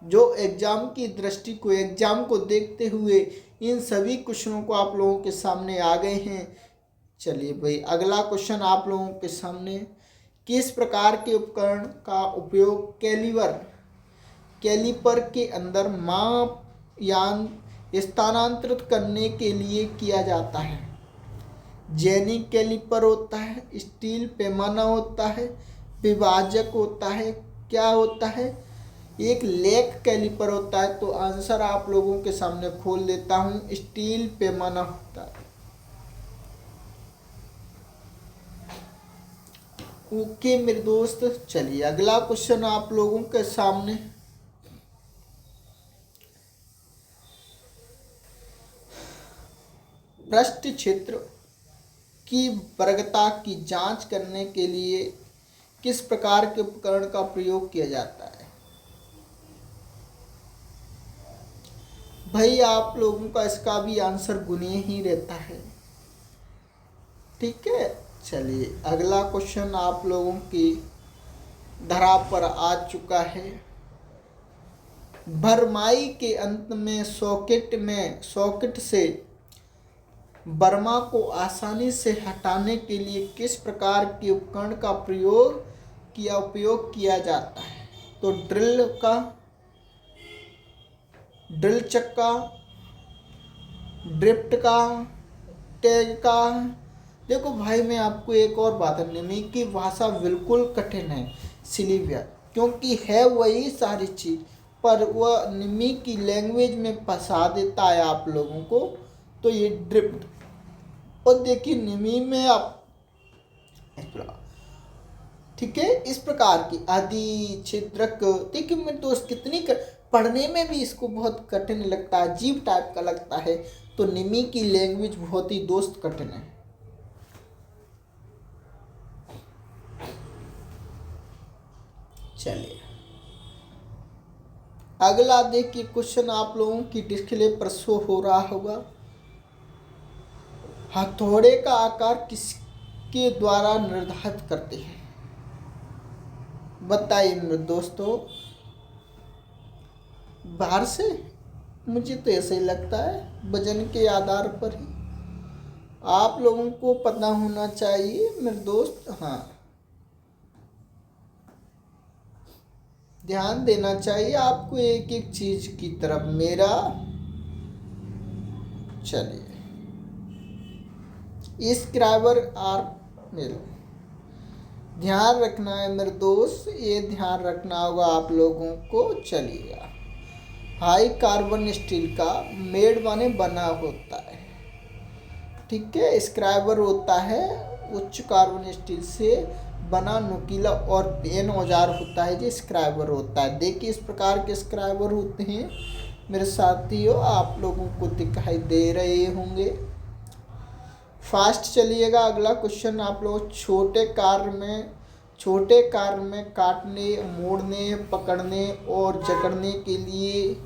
Speaker 1: जो एग्जाम की दृष्टि को, एग्जाम को देखते हुए इन सभी क्वेश्चनों को आप लोगों के सामने आ गए हैं। चलिए भाई अगला क्वेश्चन आप लोगों के सामने, किस प्रकार के उपकरण का उपयोग कैलीपर के अंदर माप यान स्थानांतरित करने के लिए किया जाता है? जेनिक कैलीपर होता है, स्टील पैमाना होता है, विभाजक होता है, क्या होता है? एक लेक कैलीपर होता है। तो आंसर आप लोगों के सामने खोल देता हूं, स्टील पैमाना होता है। ओके मेरे दोस्त, चलिए अगला क्वेश्चन आप लोगों के सामने, पृष्ठ क्षेत्र की वर्गता की जांच करने के लिए किस प्रकार के उपकरण का प्रयोग किया जाता है? भाई आप लोगों का इसका भी आंसर गुणीय ही रहता है, ठीक है। चलिए अगला क्वेश्चन आप लोगों की धरा पर आ चुका है। भरमाई के अंत में सॉकेट से बर्मा को आसानी से हटाने के लिए किस प्रकार के उपकरण का प्रयोग उपयोग किया जाता है? तो ड्रिल चक्का, ड्रिफ्ट का, टैग का। देखो भाई, मैं आपको एक और बात है, निमी की भाषा बिल्कुल कठिन है सिलीविया, क्योंकि है वही सारी चीज, पर वह निमी की लैंग्वेज में फंसा देता है आप लोगों को। तो ये ड्रिफ्ट, और देखिए निमी में आप ठीक है इस प्रकार की आदि छिद्रक। देखिए मेरे दोस्त पढ़ने में भी इसको बहुत कठिन लगता है, अजीब टाइप का लगता है। तो निमी की लैंग्वेज बहुत ही दोस्त कठिन है। चलिए अगला देखिए क्वेश्चन आप लोगों की डिस्प्ले पर शो हो रहा होगा। हथौड़े का आकार किसके द्वारा निर्धारित करते हैं? बताइए मेरे दोस्तों। बाहर से? मुझे तो ऐसा ही लगता है, वजन के आधार पर ही। आप लोगों को पता होना चाहिए मेरे दोस्त। हाँ, ध्यान देना चाहिए आपको एक एक चीज की तरफ मेरा। चलिए स्क्राइबर आर मेरे ध्यान रखना है मेरे दोस्त, ये ध्यान रखना होगा आप लोगों को। चलिएगा, हाई कार्बन स्टील का मेड माने बना होता है, ठीक है। स्क्राइबर होता है उच्च कार्बन स्टील से बना नुकीला और पेन औजार होता है जो स्क्राइबर होता है। देखिए इस प्रकार के स्क्राइबर होते हैं मेरे साथियों, आप लोगों को दिखाई दे रहे होंगे। फास्ट चलिएगा। अगला क्वेश्चन आप लोग छोटे कार्य में काटने, मोड़ने, पकड़ने और जकड़ने के लिए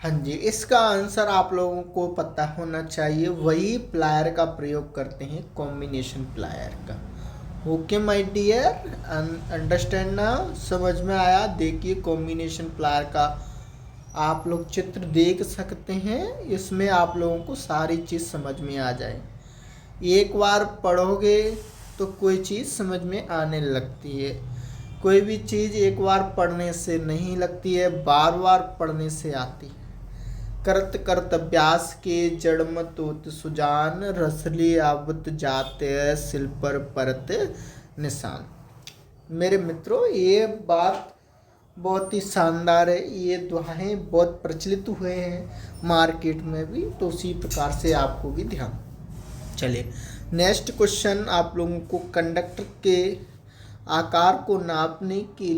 Speaker 1: हाँ जी, इसका आंसर आप लोगों को पता होना चाहिए। वही प्लायर का प्रयोग करते हैं, कॉम्बिनेशन प्लायर का। ओके माय डियर, अंडरस्टैंड ना? समझ में आया? देखिए कॉम्बिनेशन प्लायर का आप लोग चित्र देख सकते हैं, इसमें आप लोगों को सारी चीज़ समझ में आ जाए। एक बार पढ़ोगे तो कोई चीज़ समझ में आने लगती है। कोई भी चीज़ एक बार पढ़ने से नहीं लगती है, बार बार पढ़ने से आती है। करत करत अभ्यास के जड़मत उत सुजान, रसली आवत जाते सिल पर परत निशान। मेरे मित्रों, ये बात बहुत ही शानदार है। ये दुहाएं बहुत प्रचलित हुए हैं मार्केट में भी, तो उसी प्रकार से आपको भी ध्यान। चलिए नेक्स्ट क्वेश्चन आप लोगों को, कंडक्टर के आकार को नापने के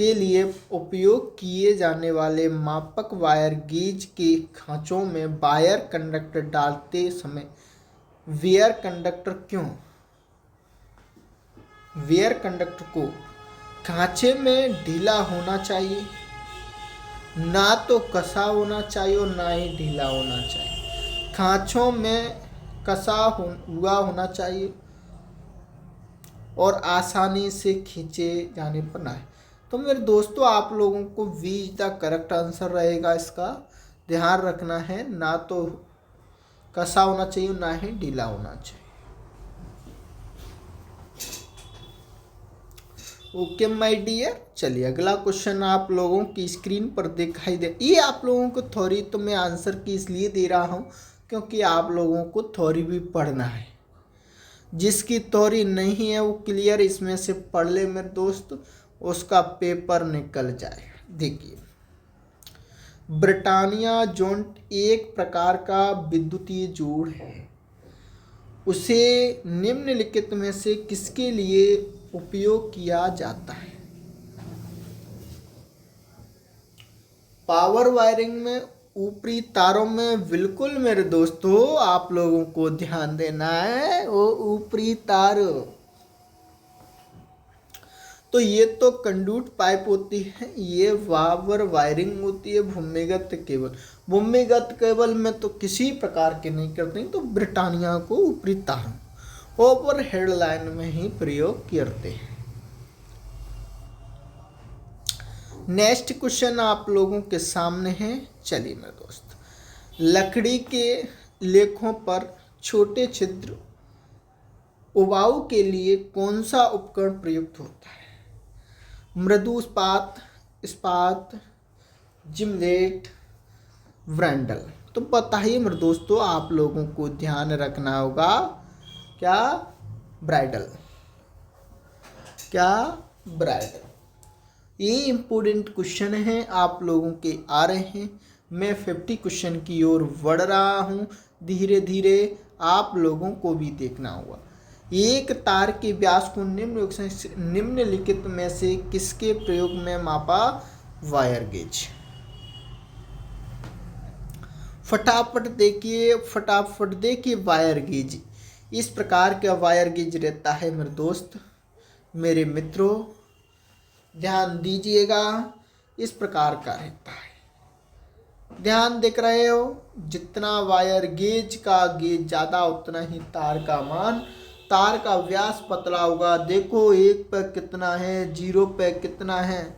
Speaker 1: लिए उपयोग किए जाने वाले मापक वायर गेज के खांचों में वायर कंडक्टर डालते समय वेयर कंडक्टर को खांचे में ढीला होना चाहिए, ना तो कसा होना चाहिए और ना ही ढीला होना चाहिए। खांचों में कसा हुआ होना चाहिए और आसानी से खींचे जाने पर ना है। तो मेरे दोस्तों, आप लोगों को B is the correct answer रहेगा। इसका ध्यान रखना है, ना तो कसा होना चाहिए ना ही ढीला होना चाहिए। ओके माय डियर, चलिए अगला क्वेश्चन आप लोगों की स्क्रीन पर दिखाई दे। ये आप लोगों को थ्योरी तो मैं आंसर की इसलिए दे रहा हूँ क्योंकि आप लोगों को थ्योरी भी पढ़ना है। जिसकी थ्योरी नहीं है वो क्लियर इसमें से पढ़ ले मेरे दोस्त, उसका पेपर निकल जाए। देखिए, ब्रिटानिया जोंट एक प्रकार का विद्युतीय जोड़ है। उसे निम्नलिखित में से किसके लिए उपयोग किया जाता है? पावर वायरिंग में, ऊपरी तारों में। बिल्कुल मेरे दोस्तों, आप लोगों को ध्यान देना है, वो ऊपरी तार। तो ये तो कंडक्ट पाइप होती है, ये पावर वायरिंग होती है। भूमिगत केबल में तो किसी प्रकार के नहीं करते, तो ब्रिटानिया को ऊपरी तारों, ओवर हेड लाइन में ही प्रयोग करते हैं। नेक्स्ट क्वेश्चन आप लोगों के सामने है। चलिए मेरे दोस्त, लकड़ी के लेखों पर छोटे छिद्र उबाऊ के लिए कौन सा उपकरण प्रयुक्त होता है? मृदु इस्पात, जिमलेट, व्रैंडल। तो बताइए मेरे दोस्तों, आप लोगों को ध्यान रखना होगा क्या? ब्राइडल। क्या? ब्राइडल। ये इम्पोर्टेंट क्वेश्चन है, आप लोगों के आ रहे हैं। मैं 50 क्वेश्चन की ओर बढ़ रहा हूँ। धीरे धीरे आप लोगों को भी देखना होगा। एक तार के व्यास को निम्नलिखित में से किसके प्रयोग में मापा? Wire gauge. फटाफट देखिए वायर गेज। इस प्रकार का वायर गेज रहता है मेरे दोस्त, मेरे मित्रों, ध्यान दीजिएगा। इस प्रकार का रहता है, ध्यान देख रहे हो। जितना वायर गेज का गेज ज़्यादा उतना ही तार का व्यास पतला होगा। देखो 1 पे कितना है, 0 पे कितना है,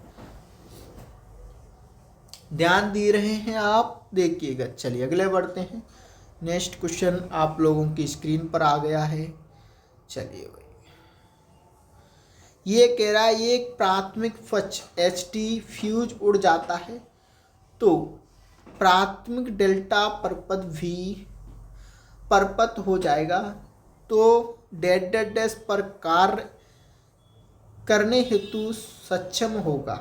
Speaker 1: ध्यान दे रहे हैं आप? देखिएगा। चलिए अगले बढ़ते हैं। नेक्स्ट क्वेश्चन आप लोगों की स्क्रीन पर आ गया है। चलिए भाई, ये कह रहा है एक प्राथमिक फच HT फ्यूज उड़ जाता है तो प्राथमिक डेल्टा परपत हो जाएगा, तो डैश पर कार्य करने हेतु सक्षम होगा।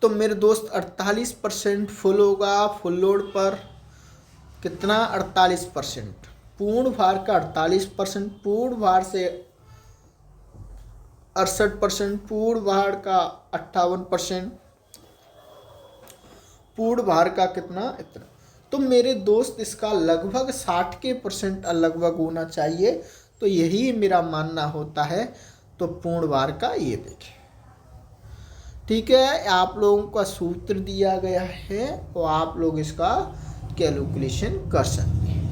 Speaker 1: तो मेरे दोस्त 48% फुल होगा। फुल लोड पर कितना? 48%। पूर्ण भार का 48%, पूर्ण भार से 68%, पूर्ण भार का 58%, पूर्ण भार का कितना? इतना। तो मेरे दोस्त इसका लगभग 60% लगभग होना चाहिए। तो यही मेरा मानना होता है। तो पूर्ण भार का ये देखें, ठीक है। आप लोगों का सूत्र दिया गया है, तो आप लोग इसका कैलकुलेशन कर सकते हैं।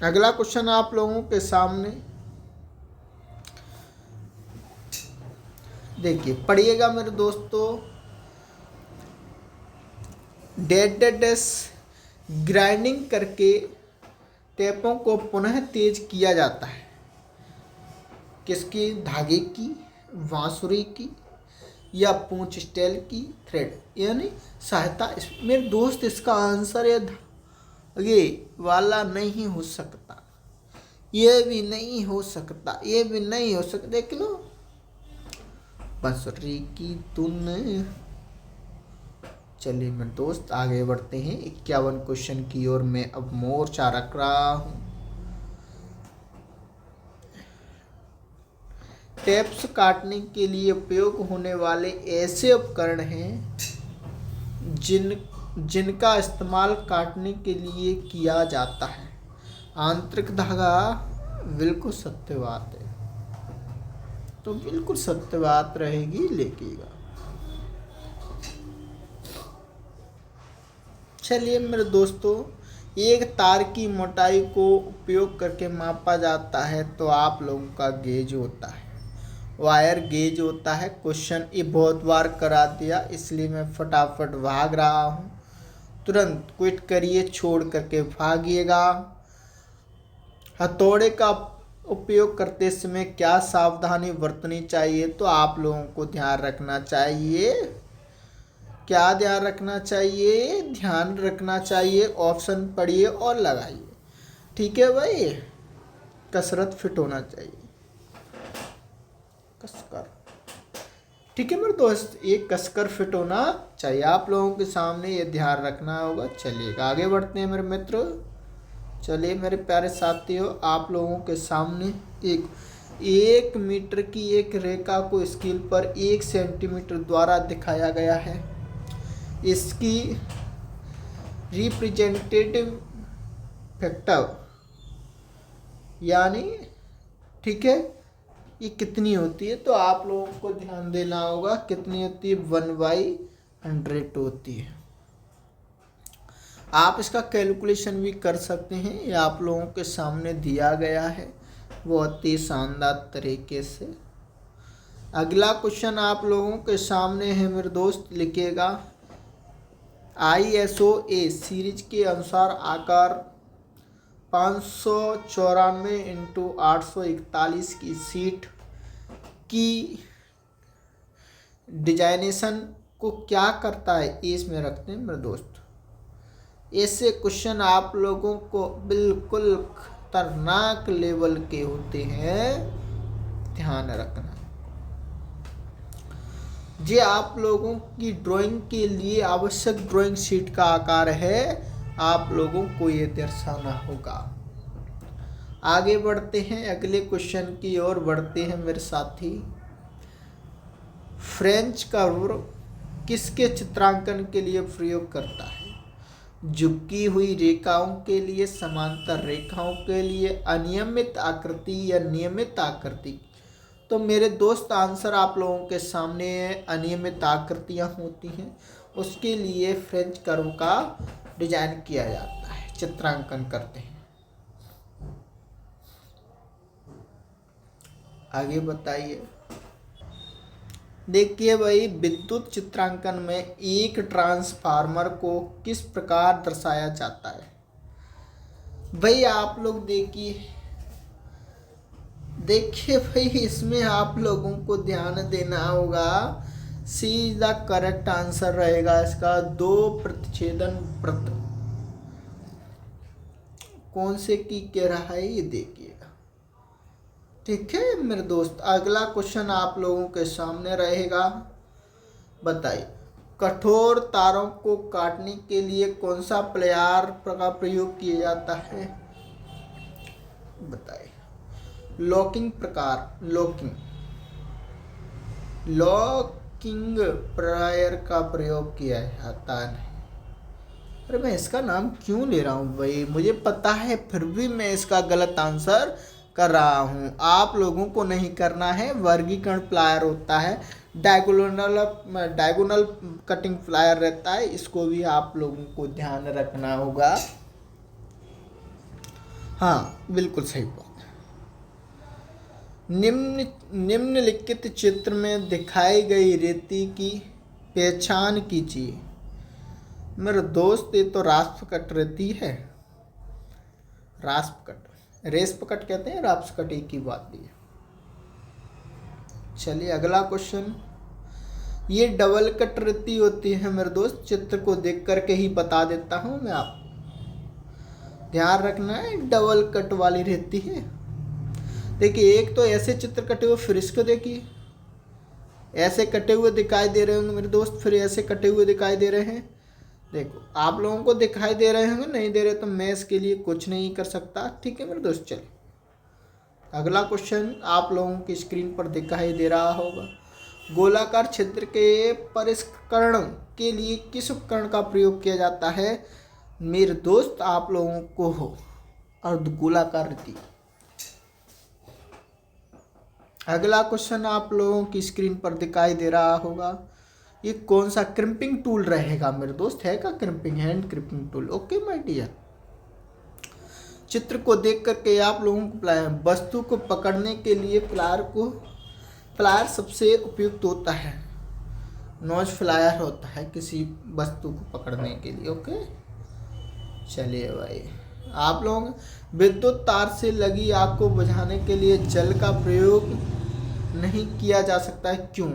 Speaker 1: अगला क्वेश्चन आप लोगों के सामने देखिए, पढ़िएगा मेरे दोस्तों। डैश ग्राइंडिंग करके टेपों को पुनः तेज किया जाता है। किसकी? धागे की, बांसुरी की, या पूंछ स्टेल की थ्रेड यानी सहायता। मेरे दोस्त इसका आंसर ये वाला नहीं हो सकता, ये भी नहीं हो सकता, ये भी नहीं हो सकता। देख लो, बांसुरी की धुन। चलिए मेरे दोस्त आगे बढ़ते हैं। 51 क्वेश्चन की ओर मैं अब मोर्चा रख रहा हूँ। टेप्स काटने के लिए उपयोग होने वाले ऐसे उपकरण हैं जिनका इस्तेमाल काटने के लिए किया जाता है। आंतरिक धागा। बिल्कुल सत्य बात है, तो बिल्कुल सत्य बात रहेगी, लिखिएगा। चलिए मेरे दोस्तों, एक तार की मोटाई को उपयोग करके मापा जाता है तो आप लोगों का गेज होता है, वायर गेज होता है। क्वेश्चन ये बहुत बार करा दिया, इसलिए मैं फटाफट भाग रहा हूँ। तुरंत क्विट करिए, छोड़ करके भागिएगा। हथौड़े का उपयोग करते समय क्या सावधानी बरतनी चाहिए? तो आप लोगों को ध्यान रखना चाहिए। क्या ध्यान रखना चाहिए? ध्यान रखना चाहिए। ऑप्शन पढ़िए और लगाइए, ठीक है भाई। कसरत फिट होना चाहिए, कसकर, ठीक है मेरे दोस्त, ये कसकर फिट होना चाहिए। आप लोगों के सामने ये ध्यान रखना होगा। चलिए आगे बढ़ते हैं मेरे मित्र। चलिए मेरे प्यारे साथियों, आप लोगों के सामने एक मीटर की एक रेखा को स्केल पर 1 सेंटीमीटर द्वारा दिखाया गया है। इसकी रिप्रेजेंटेटिव फैक्टर यानी, ठीक है, ये कितनी होती है? तो आप लोगों को ध्यान देना होगा। कितनी होती है? 1/100 होती है। आप इसका कैलकुलेशन भी कर सकते हैं, ये आप लोगों के सामने दिया गया है बहुत ही शानदार तरीके से। अगला क्वेश्चन आप लोगों के सामने है मेरे दोस्त, लिखिएगा। ISO-A सीरीज के अनुसार आकार 594 इंटू 841 की सीट की डिजाइनेशन को क्या करता है, ये इसमें रखते हैं मेरे दोस्त। ऐसे क्वेश्चन आप लोगों को बिल्कुल खतरनाक लेवल के होते हैं, ध्यान रखना। ये आप लोगों की ड्राइंग के लिए आवश्यक ड्राइंग शीट का आकार है, आप लोगों को ये दर्शाना होगा। आगे बढ़ते हैं, अगले क्वेश्चन की ओर बढ़ते हैं मेरे साथी। फ्रेंच कर्व किसके चित्रांकन के लिए प्रयोग करता है? झुकी हुई रेखाओं के लिए, समांतर रेखाओं के लिए, अनियमित आकृति या नियमित आकृति? तो मेरे दोस्त आंसर आप लोगों के सामने है, अनियमित आकृतियां होती हैं उसके लिए फ्रेंच कर्व का डिजाइन किया जाता है, चित्रांकन करते हैं। आगे बताइए। देखिए भाई, विद्युत चित्रांकन में एक ट्रांसफार्मर को किस प्रकार दर्शाया जाता है? भाई आप लोग देखिए भाई, इसमें आप लोगों को ध्यान देना होगा। सीधा करेक्ट आंसर रहेगा इसका 2 प्रतिच्छेदन वृत्त। कौन से की कह रहा है ये देखिएगा, ठीक है मेरे दोस्त। अगला क्वेश्चन आप लोगों के सामने रहेगा। बताइए, कठोर तारों को काटने के लिए कौन सा प्लेयर का प्रयोग किया जाता है? बताइए। लॉकिंग प्रकार, लॉकिंग प्लेयर का प्रयोग किया जाता है। अरे मैं इसका नाम क्यों ले रहा हूँ भाई, मुझे पता है फिर भी मैं इसका गलत आंसर कर रहा हूँ। आप लोगों को नहीं करना है। वर्गीकरण प्लायर होता है, डायगोनल कटिंग प्लायर रहता है, इसको भी आप लोगों को ध्यान रखना होगा। हाँ बिल्कुल सही बात। निम्नलिखित चित्र में दिखाई गई रेती की पहचान कीजिए। मेरे दोस्त ये तो रास्पकट रेती है, रास्पकट, रेस्पकट कहते हैं, रास्पकट एक ही बात है। चलिए अगला क्वेश्चन। ये डबल कट रेती होती है मेरे दोस्त, चित्र को देख करके ही बता देता हूँ मैं आपको, ध्यान रखना है। डबल कट वाली रेती है। देखिए, एक तो ऐसे चित्र कटे हुए, फिर इसको देखिए ऐसे कटे हुए दिखाई दे रहे होंगे मेरे दोस्त, फिर ऐसे कटे हुए दिखाई दे रहे हैं। देखो आप लोगों को दिखाई दे रहे होंगे, नहीं दे रहे तो मैं इसके लिए कुछ नहीं कर सकता, ठीक है मेरे दोस्त। चलिए अगला क्वेश्चन आप लोगों की स्क्रीन पर दिखाई दे रहा होगा। गोलाकार क्षेत्र के परिष्करण के लिए किस उपकरण का प्रयोग किया जाता है? मेरे दोस्त आप लोगों को हो अर्धगोलाकार रेती। अगला क्वेश्चन आप लोगों की स्क्रीन पर दिखाई दे रहा होगा। ये कौन सा क्रिम्पिंग टूल रहेगा मेरे दोस्त? है का crimping, hand crimping tool. Okay my dear, चित्र को देख करके आप लोगों को वस्तु को पकड़ने के लिए फ्लायर सबसे उपयुक्त होता है। नोज फ्लायर होता है किसी वस्तु को पकड़ने के लिए। ओके चलिए भाई, आप लोग विद्युत तार से लगी आग को बुझाने के लिए जल का प्रयोग नहीं किया जा सकता है, क्यों?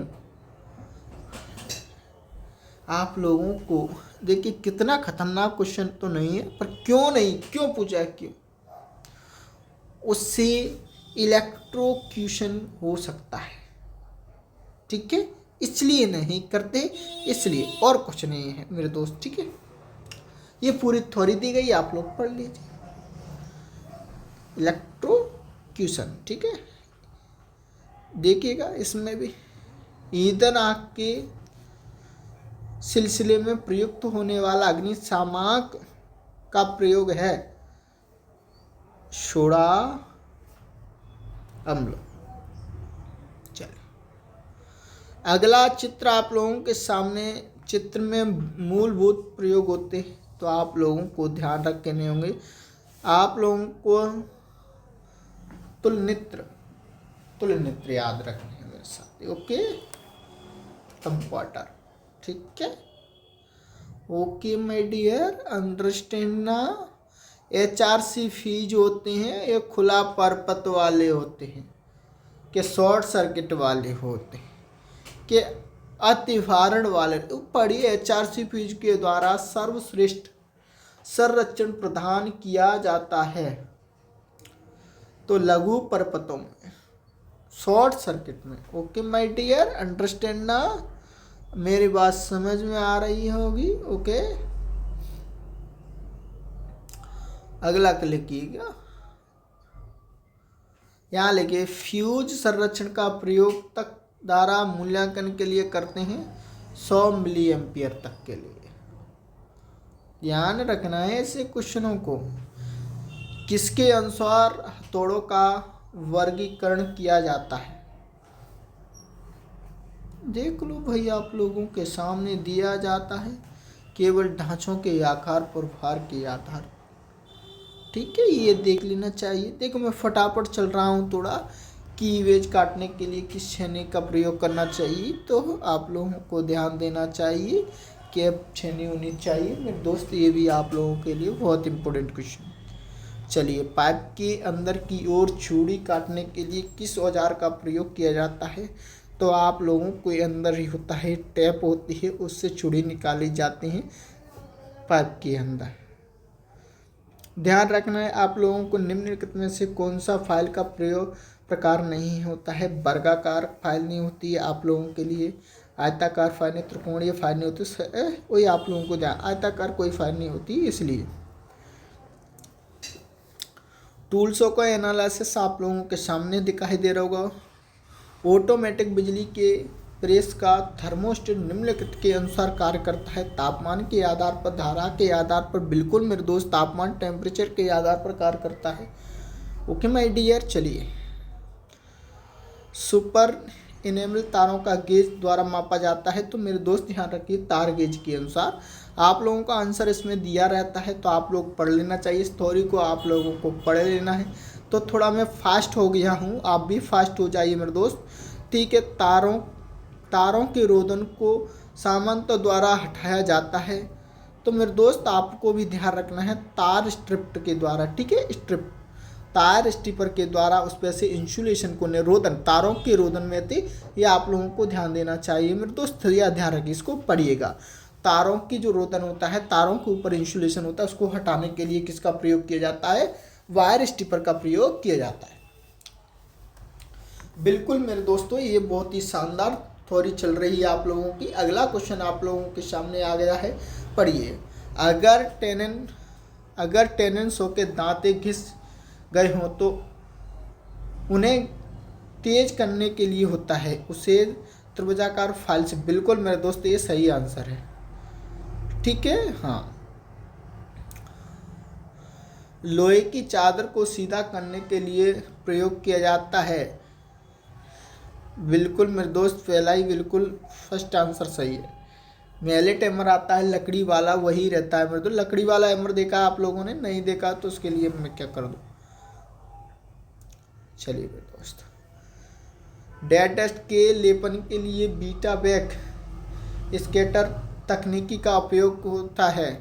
Speaker 1: आप लोगों को देखिए, कितना खतरनाक क्वेश्चन तो नहीं है, पर क्यों नहीं, क्यों पूछा है, क्यों? उससे इलेक्ट्रोक्यूशन हो सकता है, ठीक है, इसलिए नहीं करते, इसलिए, और कुछ नहीं है मेरे दोस्त, ठीक है। ये पूरी थ्योरी दी गई, आप लोग पढ़ लीजिए। इलेक्ट्रोक्यूशन, ठीक है, देखिएगा इसमें भी ईंधन आग के सिलसिले में प्रयुक्त होने वाला अग्निशामक का प्रयोग है सोडा अम्ल। चलिए अगला चित्र आप लोगों के सामने, चित्र में मूलभूत प्रयोग होते हैं तो आप लोगों को ध्यान रखने होंगे। आप लोगों को तुलनित्र याद रखने हैं मेरे साथ। ओके, कंप्यूटर, ठीक है। ओके माय डियर, अंडरस्टैंड ना। HRC फ्यूज होते हैं ये खुला परपथ वाले होते हैं, के शॉर्ट सर्किट वाले होते हैं, के अतिभारण वाले। पढ़िए, HRC फ्यूज के द्वारा सर्वश्रेष्ठ संरक्षण प्रदान किया जाता है तो लघु परपथों में, शॉर्ट सर्किट में। ओके माय डियर, अंडरस्टैंड ना। मेरी बात समझ में आ रही होगी। ओके, अगला क्लिक कीजिएगा। यहाँ लिखिए, फ्यूज संरक्षण का प्रयोग तक धारा मूल्यांकन के लिए करते हैं 100 मिली एम्पियर तक के लिए। ध्यान रखना है ऐसे क्वेश्चनों को। किसके अनुसार हथौड़ों का वर्गीकरण किया जाता है? देख लो भाई, आप लोगों के सामने दिया जाता है केवल ढांचों के आकार पर भार के आधार। ठीक है, ये देख लेना चाहिए। देखो, मैं फटाफट चल रहा हूँ थोड़ा। कीवेज काटने के लिए किस छेनी का प्रयोग करना चाहिए, तो आप लोगों को ध्यान देना चाहिए कि अब छेनी होनी चाहिए मेरे दोस्त। ये भी आप लोगों के लिए बहुत इंपॉर्टेंट क्वेश्चन। चलिए, पाइप के अंदर की ओर चूड़ी काटने के लिए किस औजार का प्रयोग किया जाता है? तो आप लोगों को अंदर ही होता है, टैप होती है, उससे चूड़ी निकाली जाती है पाइप के अंदर। ध्यान रखना है आप लोगों को, निम्नलिखित में से कौन सा फाइल का प्रकार नहीं होता है? वर्गाकार फाइल नहीं होती है आप लोगों के लिए, आयताकार फाइल नहीं, त्रिकोणीय फाइल नहीं होती। वही आप लोगों को ध्यान, आयताकार कोई फाइल नहीं होती। इसलिए टूल्सों का एनालिसिस आप लोगों के सामने दिखाई दे रहा होगा। ऑटोमेटिक बिजली के प्रेस का थर्मोस्टेट निम्नलिखित के अनुसार कार्य करता है। तापमान के आधार पर, धारा के आधार पर, बिल्कुल मेरे दोस्त, तापमान टेम्परेचर के आधार पर कार्य करता है। ओके माय डियर, चलिए। सुपर इनेबल तारों का गेज द्वारा मापा जाता है, तो मेरे दोस्त ध्यान रखिए, तार गेज के अनुसार। आप लोगों का आंसर इसमें दिया रहता है, तो आप लोग पढ़ लेना चाहिए। इस थ्योरी को आप लोगों को पढ़ लेना है। तो थोड़ा मैं फास्ट हो गया हूँ, आप भी फास्ट हो जाइए मेरे दोस्त। ठीक है, तारों के रोधन को सामंत द्वारा हटाया जाता है, तो मेरे दोस्त आपको भी ध्यान रखना है, तार स्ट्रिप के द्वारा। ठीक है, स्ट्रिप तार स्ट्रिपर के द्वारा उस पर से इंसुलेशन को निरोधन, तारों के रोधन में थे। ये आप लोगों को ध्यान देना चाहिए मेरे दोस्त। यह ध्यान रखिए, इसको पढ़िएगा। तारों की जो रोधन होता है, तारों के ऊपर इंसुलेशन होता है, उसको हटाने के लिए किसका प्रयोग किया जाता है? वायर स्ट्रिपर का प्रयोग किया जाता है। बिल्कुल मेरे दोस्तों, ये बहुत ही शानदार थ्योरी चल रही है आप लोगों की। अगला क्वेश्चन आप लोगों के सामने आ गया है, पढ़िए। अगर टेनेंस के दांते घिस गए हों तो उन्हें तेज करने के लिए होता है उसे त्रिभुजाकार फाइल से। बिल्कुल मेरे दोस्त, ये सही आंसर है। ठीक है, हाँ। लोहे की चादर को सीधा करने के लिए प्रयोग किया जाता है। बिल्कुल मेरे दोस्त, पहला ही बिल्कुल फर्स्ट आंसर सही है। मैलेट हैमर आता है लकड़ी वाला, वही रहता है मेरे दोस्त। लकड़ी वाला हैमर देखा आप लोगों ने? नहीं देखा तो उसके लिए मैं क्या कर दूँ। चलिए मेरे दोस्त, डेड डस्ट के लेपन के लिए बीटा बैक स्कैटर तकनीकी का उपयोग होता है।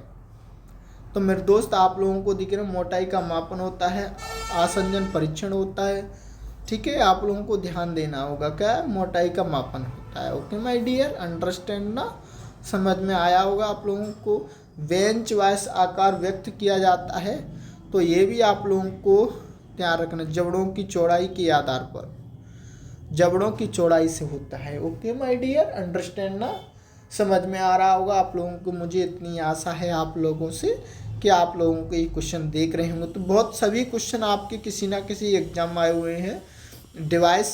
Speaker 1: तो मेरे दोस्त आप लोगों को दिख रहा है, मोटाई का मापन होता है, आसंजन परीक्षण होता है। ठीक है, आप लोगों को ध्यान देना होगा, क्या मोटाई का मापन होता है। ओके माय डियर, अंडरस्टैंड ना। समझ में आया होगा आप लोगों को। बेंच वाइज आकार व्यक्त किया जाता है, तो ये भी आप लोगों को ध्यान रखना, जबड़ों की चौड़ाई के आधार पर, जबड़ों की चौड़ाई से होता है। ओके माय डियर, अंडरस्टैंड ना। समझ में आ रहा होगा आप लोगों को। मुझे इतनी आशा है आप लोगों से कि आप लोगों को ये क्वेश्चन देख रहे होंगे। तो बहुत सभी क्वेश्चन आपके किसी ना किसी एग्जाम आए हुए हैं, डिवाइस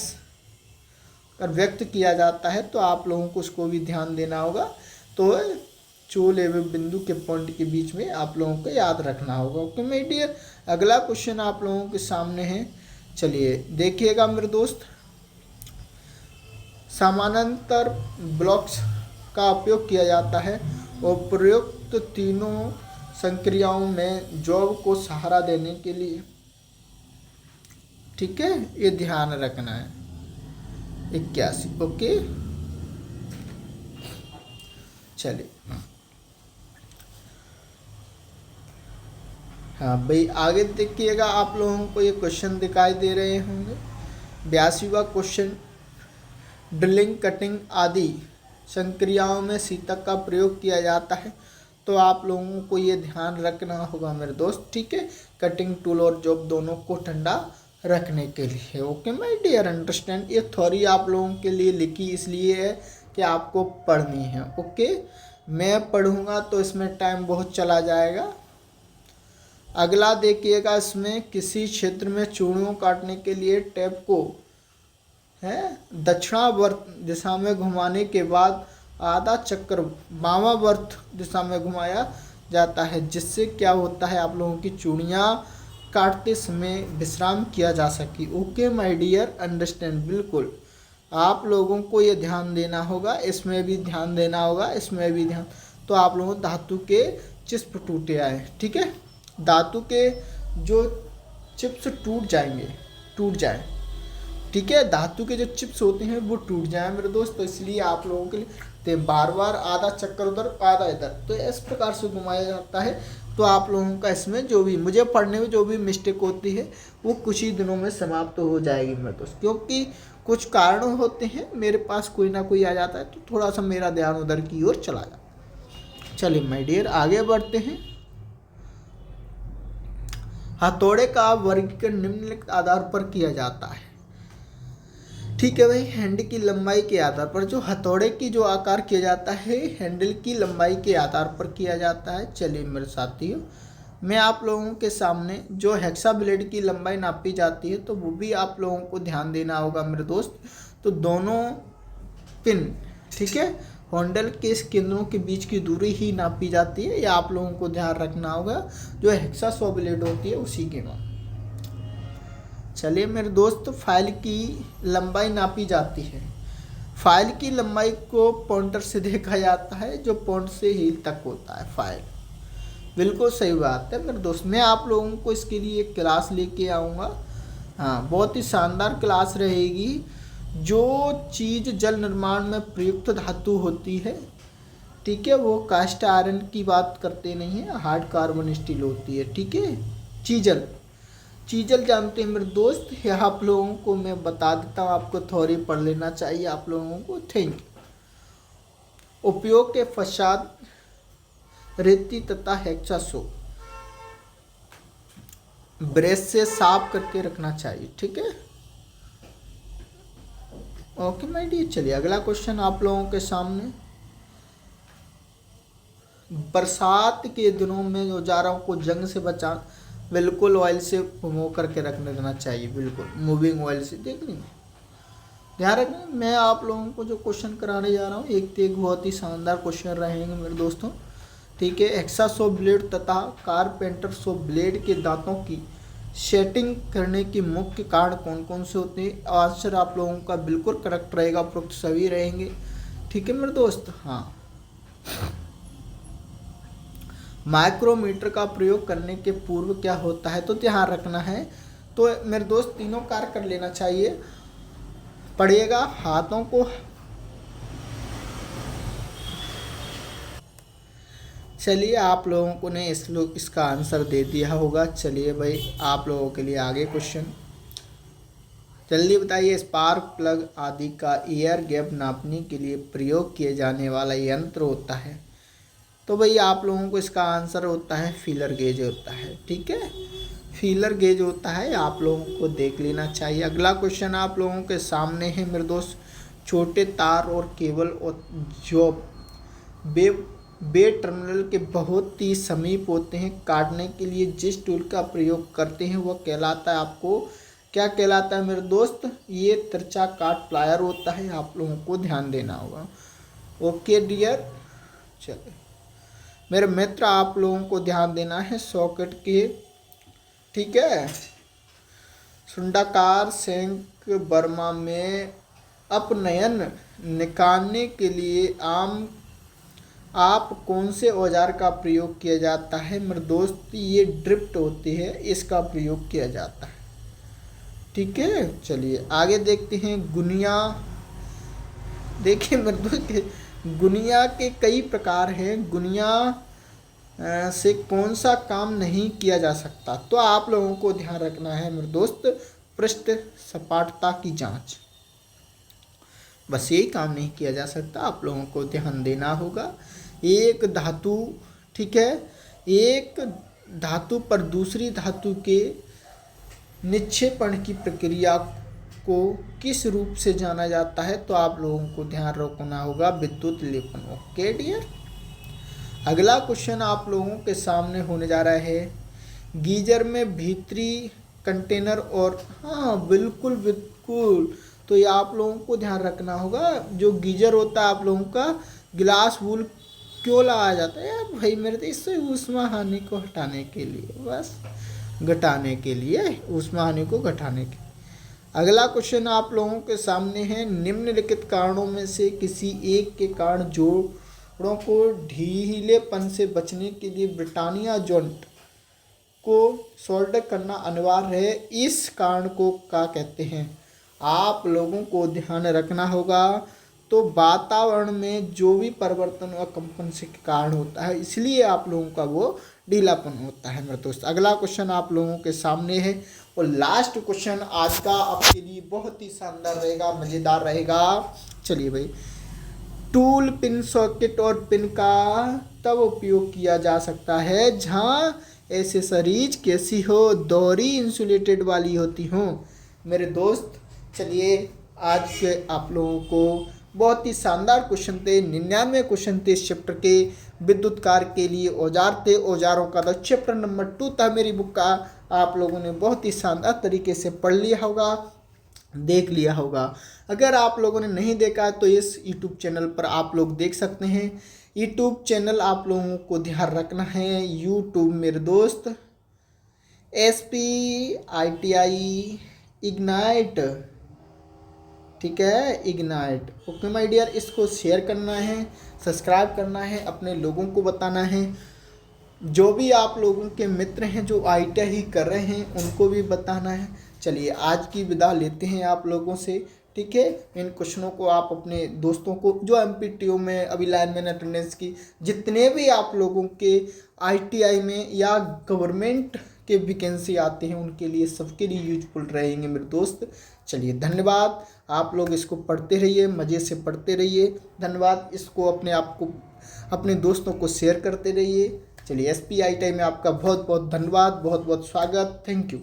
Speaker 1: पर व्यक्त किया जाता है, तो आप लोगों को उसको भी ध्यान देना होगा। तो चोल एवं बिंदु के पॉइंट के बीच में आप लोगों को याद रखना होगा। ओके माय डियर, अगला क्वेश्चन आप लोगों के सामने है। चलिए देखिएगा मेरे दोस्त। समानांतर ब्लॉक्स का उपयोग किया जाता है और प्रयुक्त तीनों संक्रियाओं में जॉब को सहारा देने के लिए। ठीक है, ये ध्यान रखना है। 81। ओके, चलिए हाँ भाई, आगे देखिएगा, आप लोगों को ये क्वेश्चन दिखाई दे रहे होंगे। 82वां क्वेश्चन, ड्रिलिंग, कटिंग आदि संक्रियाओं में शीतक का प्रयोग किया जाता है। तो आप लोगों को ये ध्यान रखना होगा मेरे दोस्त, ठीक है। कटिंग टूल और जॉब दोनों को ठंडा रखने के लिए। Okay my dear, understand. ये थ्योरी आप लोगों के लिए लिखी इसलिए है कि आपको पढ़नी है। ओके, मैं पढ़ूंगा तो इसमें टाइम बहुत चला जाएगा। अगला देखिएगा, इसमें किसी क्षेत्र में चूड़ियों काटने के लिए टेप को है दक्षिणावर्त दिशा में घुमाने के बाद आधा चक्कर वामावर्त दिशा में घुमाया जाता है, जिससे क्या होता है, आप लोगों की चूड़ियाँ काटते समय विश्राम किया जा सके। Okay my dear, understand. बिल्कुल आप लोगों को ये ध्यान देना होगा, इसमें भी ध्यान देना होगा, इसमें भी ध्यान। तो आप लोगों धातु के चिप्स टूटे आए, ठीक है। धातु के जो चिप्स टूट जाए, ठीक है। धातु के जो चिप्स होते हैं वो टूट जाए मेरे दोस्त, तो इसलिए आप लोगों के लिए तो बार बार आधा चक्कर उधर आधा इधर, तो इस प्रकार से घुमाया जाता है। तो आप लोगों का इसमें जो भी मुझे पढ़ने में जो भी मिस्टेक होती है वो कुछ ही दिनों में समाप्त हो जाएगी मेरे दोस्त, क्योंकि कुछ कारण होते हैं, मेरे पास कोई ना कोई आ जाता है, तो थोड़ा सा मेरा ध्यान उधर की ओर चला जाता है। चलिए माय डियर, आगे बढ़ते हैं। हथौड़े का वर्गीकरण निम्नलिखित आधार पर किया जाता है, ठीक है भाई। हैंडल की लंबाई के आधार पर, जो हथौड़े की जो आकार किया जाता है हैंडल की लंबाई के आधार पर किया जाता है। चलिए मेरे साथियों, मैं आप लोगों के सामने जो हेक्सा ब्लेड की लंबाई नापी जाती है तो वो भी आप लोगों को ध्यान देना होगा मेरे दोस्त। तो दोनों पिन, ठीक है, हैंडल के इस केंद्रों के बीच की दूरी ही नापी जाती है, या आप लोगों को ध्यान रखना होगा। जो हेक्सा सॉ ब्लेड होती है उसी के नाम। चलिए मेरे दोस्त, फाइल की लंबाई नापी जाती है। फाइल की लंबाई को पॉइंटर से देखा जाता है, जो पॉइंट से हील तक होता है फाइल। बिल्कुल सही बात है मेरे दोस्त। मैं आप लोगों को इसके लिए एक क्लास लेके आऊँगा, हाँ, बहुत ही शानदार क्लास रहेगी। जो चीज़ जल निर्माण में प्रयुक्त धातु होती है, ठीक है, वो कास्ट आयरन की बात करते नहीं है, हार्ड कार्बन स्टील होती है, ठीक है। चीजल जानते हैं मेरे दोस्त, यह आप लोगों को मैं बता देता हूँ, आपको थ्योरी पढ़ लेना चाहिए आप लोगों को। Thank you. उपयोग के पश्चात रेती तथा हेक्सा सो ब्रश से साफ करके रखना चाहिए, ठीक है। ओके माय डियर, चलिए अगला क्वेश्चन आप लोगों के सामने। बरसात के दिनों में औजारों को जंग से बचा, बिल्कुल ऑयल से घुमो करके रखने देना चाहिए, बिल्कुल मूविंग ऑयल से। देख लेंगे, ध्यान रखना, मैं आप लोगों को जो क्वेश्चन कराने जा रहा हूँ एक बहुत ही शानदार क्वेश्चन रहेंगे मेरे दोस्तों, ठीक है। हेक्सा सॉ ब्लेड तथा कारपेंटर सॉ ब्लेड के दांतों की सेटिंग करने के मुख्य कारण कौन कौन से होते हैं। आंसर आप लोगों का बिल्कुल करेक्ट रहेगा, उपरोक्त सभी रहेंगे, ठीक है मेरे दोस्त। हाँ, माइक्रोमीटर का प्रयोग करने के पूर्व क्या होता है, तो ध्यान रखना है। तो मेरे दोस्त तीनों कार्य कर लेना चाहिए, पढ़िएगा हाथों को। चलिए आप लोगों को ने इसका आंसर दे दिया होगा। चलिए भाई, आप लोगों के लिए आगे क्वेश्चन, जल्दी बताइए। स्पार्क प्लग आदि का एयर गैप नापने के लिए प्रयोग किए जाने वाला यंत्र होता है। तो भाई आप लोगों को इसका आंसर होता है फीलर गेज होता है, ठीक है। फीलर गेज होता है, आप लोगों को देख लेना चाहिए। अगला क्वेश्चन आप लोगों के सामने है मेरे दोस्त। छोटे तार और केबल और जॉब बे टर्मिनल के बहुत ही समीप होते हैं, काटने के लिए जिस टूल का प्रयोग करते हैं वह कहलाता है, आपको क्या कहलाता है मेरे दोस्त, ये तिरछा काट प्लायर होता है, आप लोगों को ध्यान देना होगा। ओके डियर, चलिए मेरे मित्र आप लोगों को ध्यान देना है सॉकेट के, ठीक है। सुंडाकार शंख बर्मा में अपनयन निकालने के लिए आप कौन से औजार का प्रयोग किया जाता है मेरे दोस्त, ये ड्रिफ्ट होती है, इसका प्रयोग किया जाता है, ठीक है। चलिए आगे देखते हैं। गुनिया, देखिए मेरे दोस्त, गुनिया के कई प्रकार हैं। गुनिया से कौन सा काम नहीं किया जा सकता? तो आप लोगों को ध्यान रखना है मेरे दोस्त, पृष्ठ सपाटता की जांच। बस यही काम नहीं किया जा सकता, आप लोगों को ध्यान देना होगा। एक धातु, ठीक है, एक धातु पर दूसरी धातु के निक्षेपण की प्रक्रिया को किस रूप से जाना जाता है? तो आप लोगों को ध्यान रखना होगा, विद्युत लेपन। Okay dear. अगला क्वेश्चन आप लोगों के सामने होने जा रहा है, गीजर में भीतरी कंटेनर और, हाँ बिल्कुल बिल्कुल, तो ये आप लोगों को ध्यान रखना होगा, जो गीजर होता है आप लोगों का, गिलास वूल क्यों लगाया जाता है? यार भाई मेरे तो इससे ऊष्मा हानि को हटाने के लिए, बस घटाने के लिए, ऊष्मा हानि को घटाने के। अगला क्वेश्चन आप लोगों के सामने है, निम्नलिखित कारणों में से किसी एक के कारण जोड़ों को ढीलेपन से बचने के लिए ब्रिटानिया जॉइंट को सोल्डर करना अनिवार्य है, इस कारण को क्या कहते हैं? आप लोगों को ध्यान रखना होगा, तो वातावरण में जो भी परिवर्तन और कंपन से कारण होता है, इसलिए आप लोगों का वो ढीलापन होता है मेरे दोस्त। अगला क्वेश्चन आप लोगों के सामने है, और लास्ट क्वेश्चन आज का आपके लिए बहुत ही शानदार रहेगा, मज़ेदार रहेगा। चलिए भाई, टूल, पिन, सॉकेट और पिन का तब उपयोग किया जा सकता है जहाँ एसेसरीज कैसी हो, दोहरी इंसुलेटेड वाली होती हो मेरे दोस्त। चलिए, आज के आप लोगों को बहुत ही शानदार क्वेश्चन थे, 99 क्वेश्चन थे इस चैप्टर के, विद्युत कार्य के लिए औजार थे, औजारों का। तो चैप्टर नंबर 2 था मेरी बुक का, आप लोगों ने बहुत ही शानदार तरीके से पढ़ लिया होगा, देख लिया होगा। अगर आप लोगों ने नहीं देखा तो इस यूट्यूब चैनल पर आप लोग देख सकते हैं। यूट्यूब चैनल आप लोगों को ध्यान रखना है, यूट्यूब मेरे दोस्त SPITI इग्नाइट, ठीक है, इग्नाइट। ओके माय डियर, इसको शेयर करना है, सब्सक्राइब करना है, अपने लोगों को बताना है, जो भी आप लोगों के मित्र हैं जो ITI कर रहे हैं उनको भी बताना है। चलिए, आज की विदा लेते हैं आप लोगों से, ठीक है। इन क्वेश्चनों को आप अपने दोस्तों को, जो MPTO में अभी लाइनमैन अटेंडेंस की जितने भी आप लोगों के ITI में या गवर्नमेंट के वैकेंसी आते हैं, उनके लिए, सबके लिए यूजफुल रहेंगे मेरे दोस्त। चलिए, धन्यवाद। आप लोग इसको पढ़ते रहिए, मज़े से पढ़ते रहिए। धन्यवाद। इसको अपने दोस्तों को शेयर करते रहिए। चलिए, SPITI में आपका बहुत बहुत धन्यवाद, बहुत बहुत स्वागत। Thank you.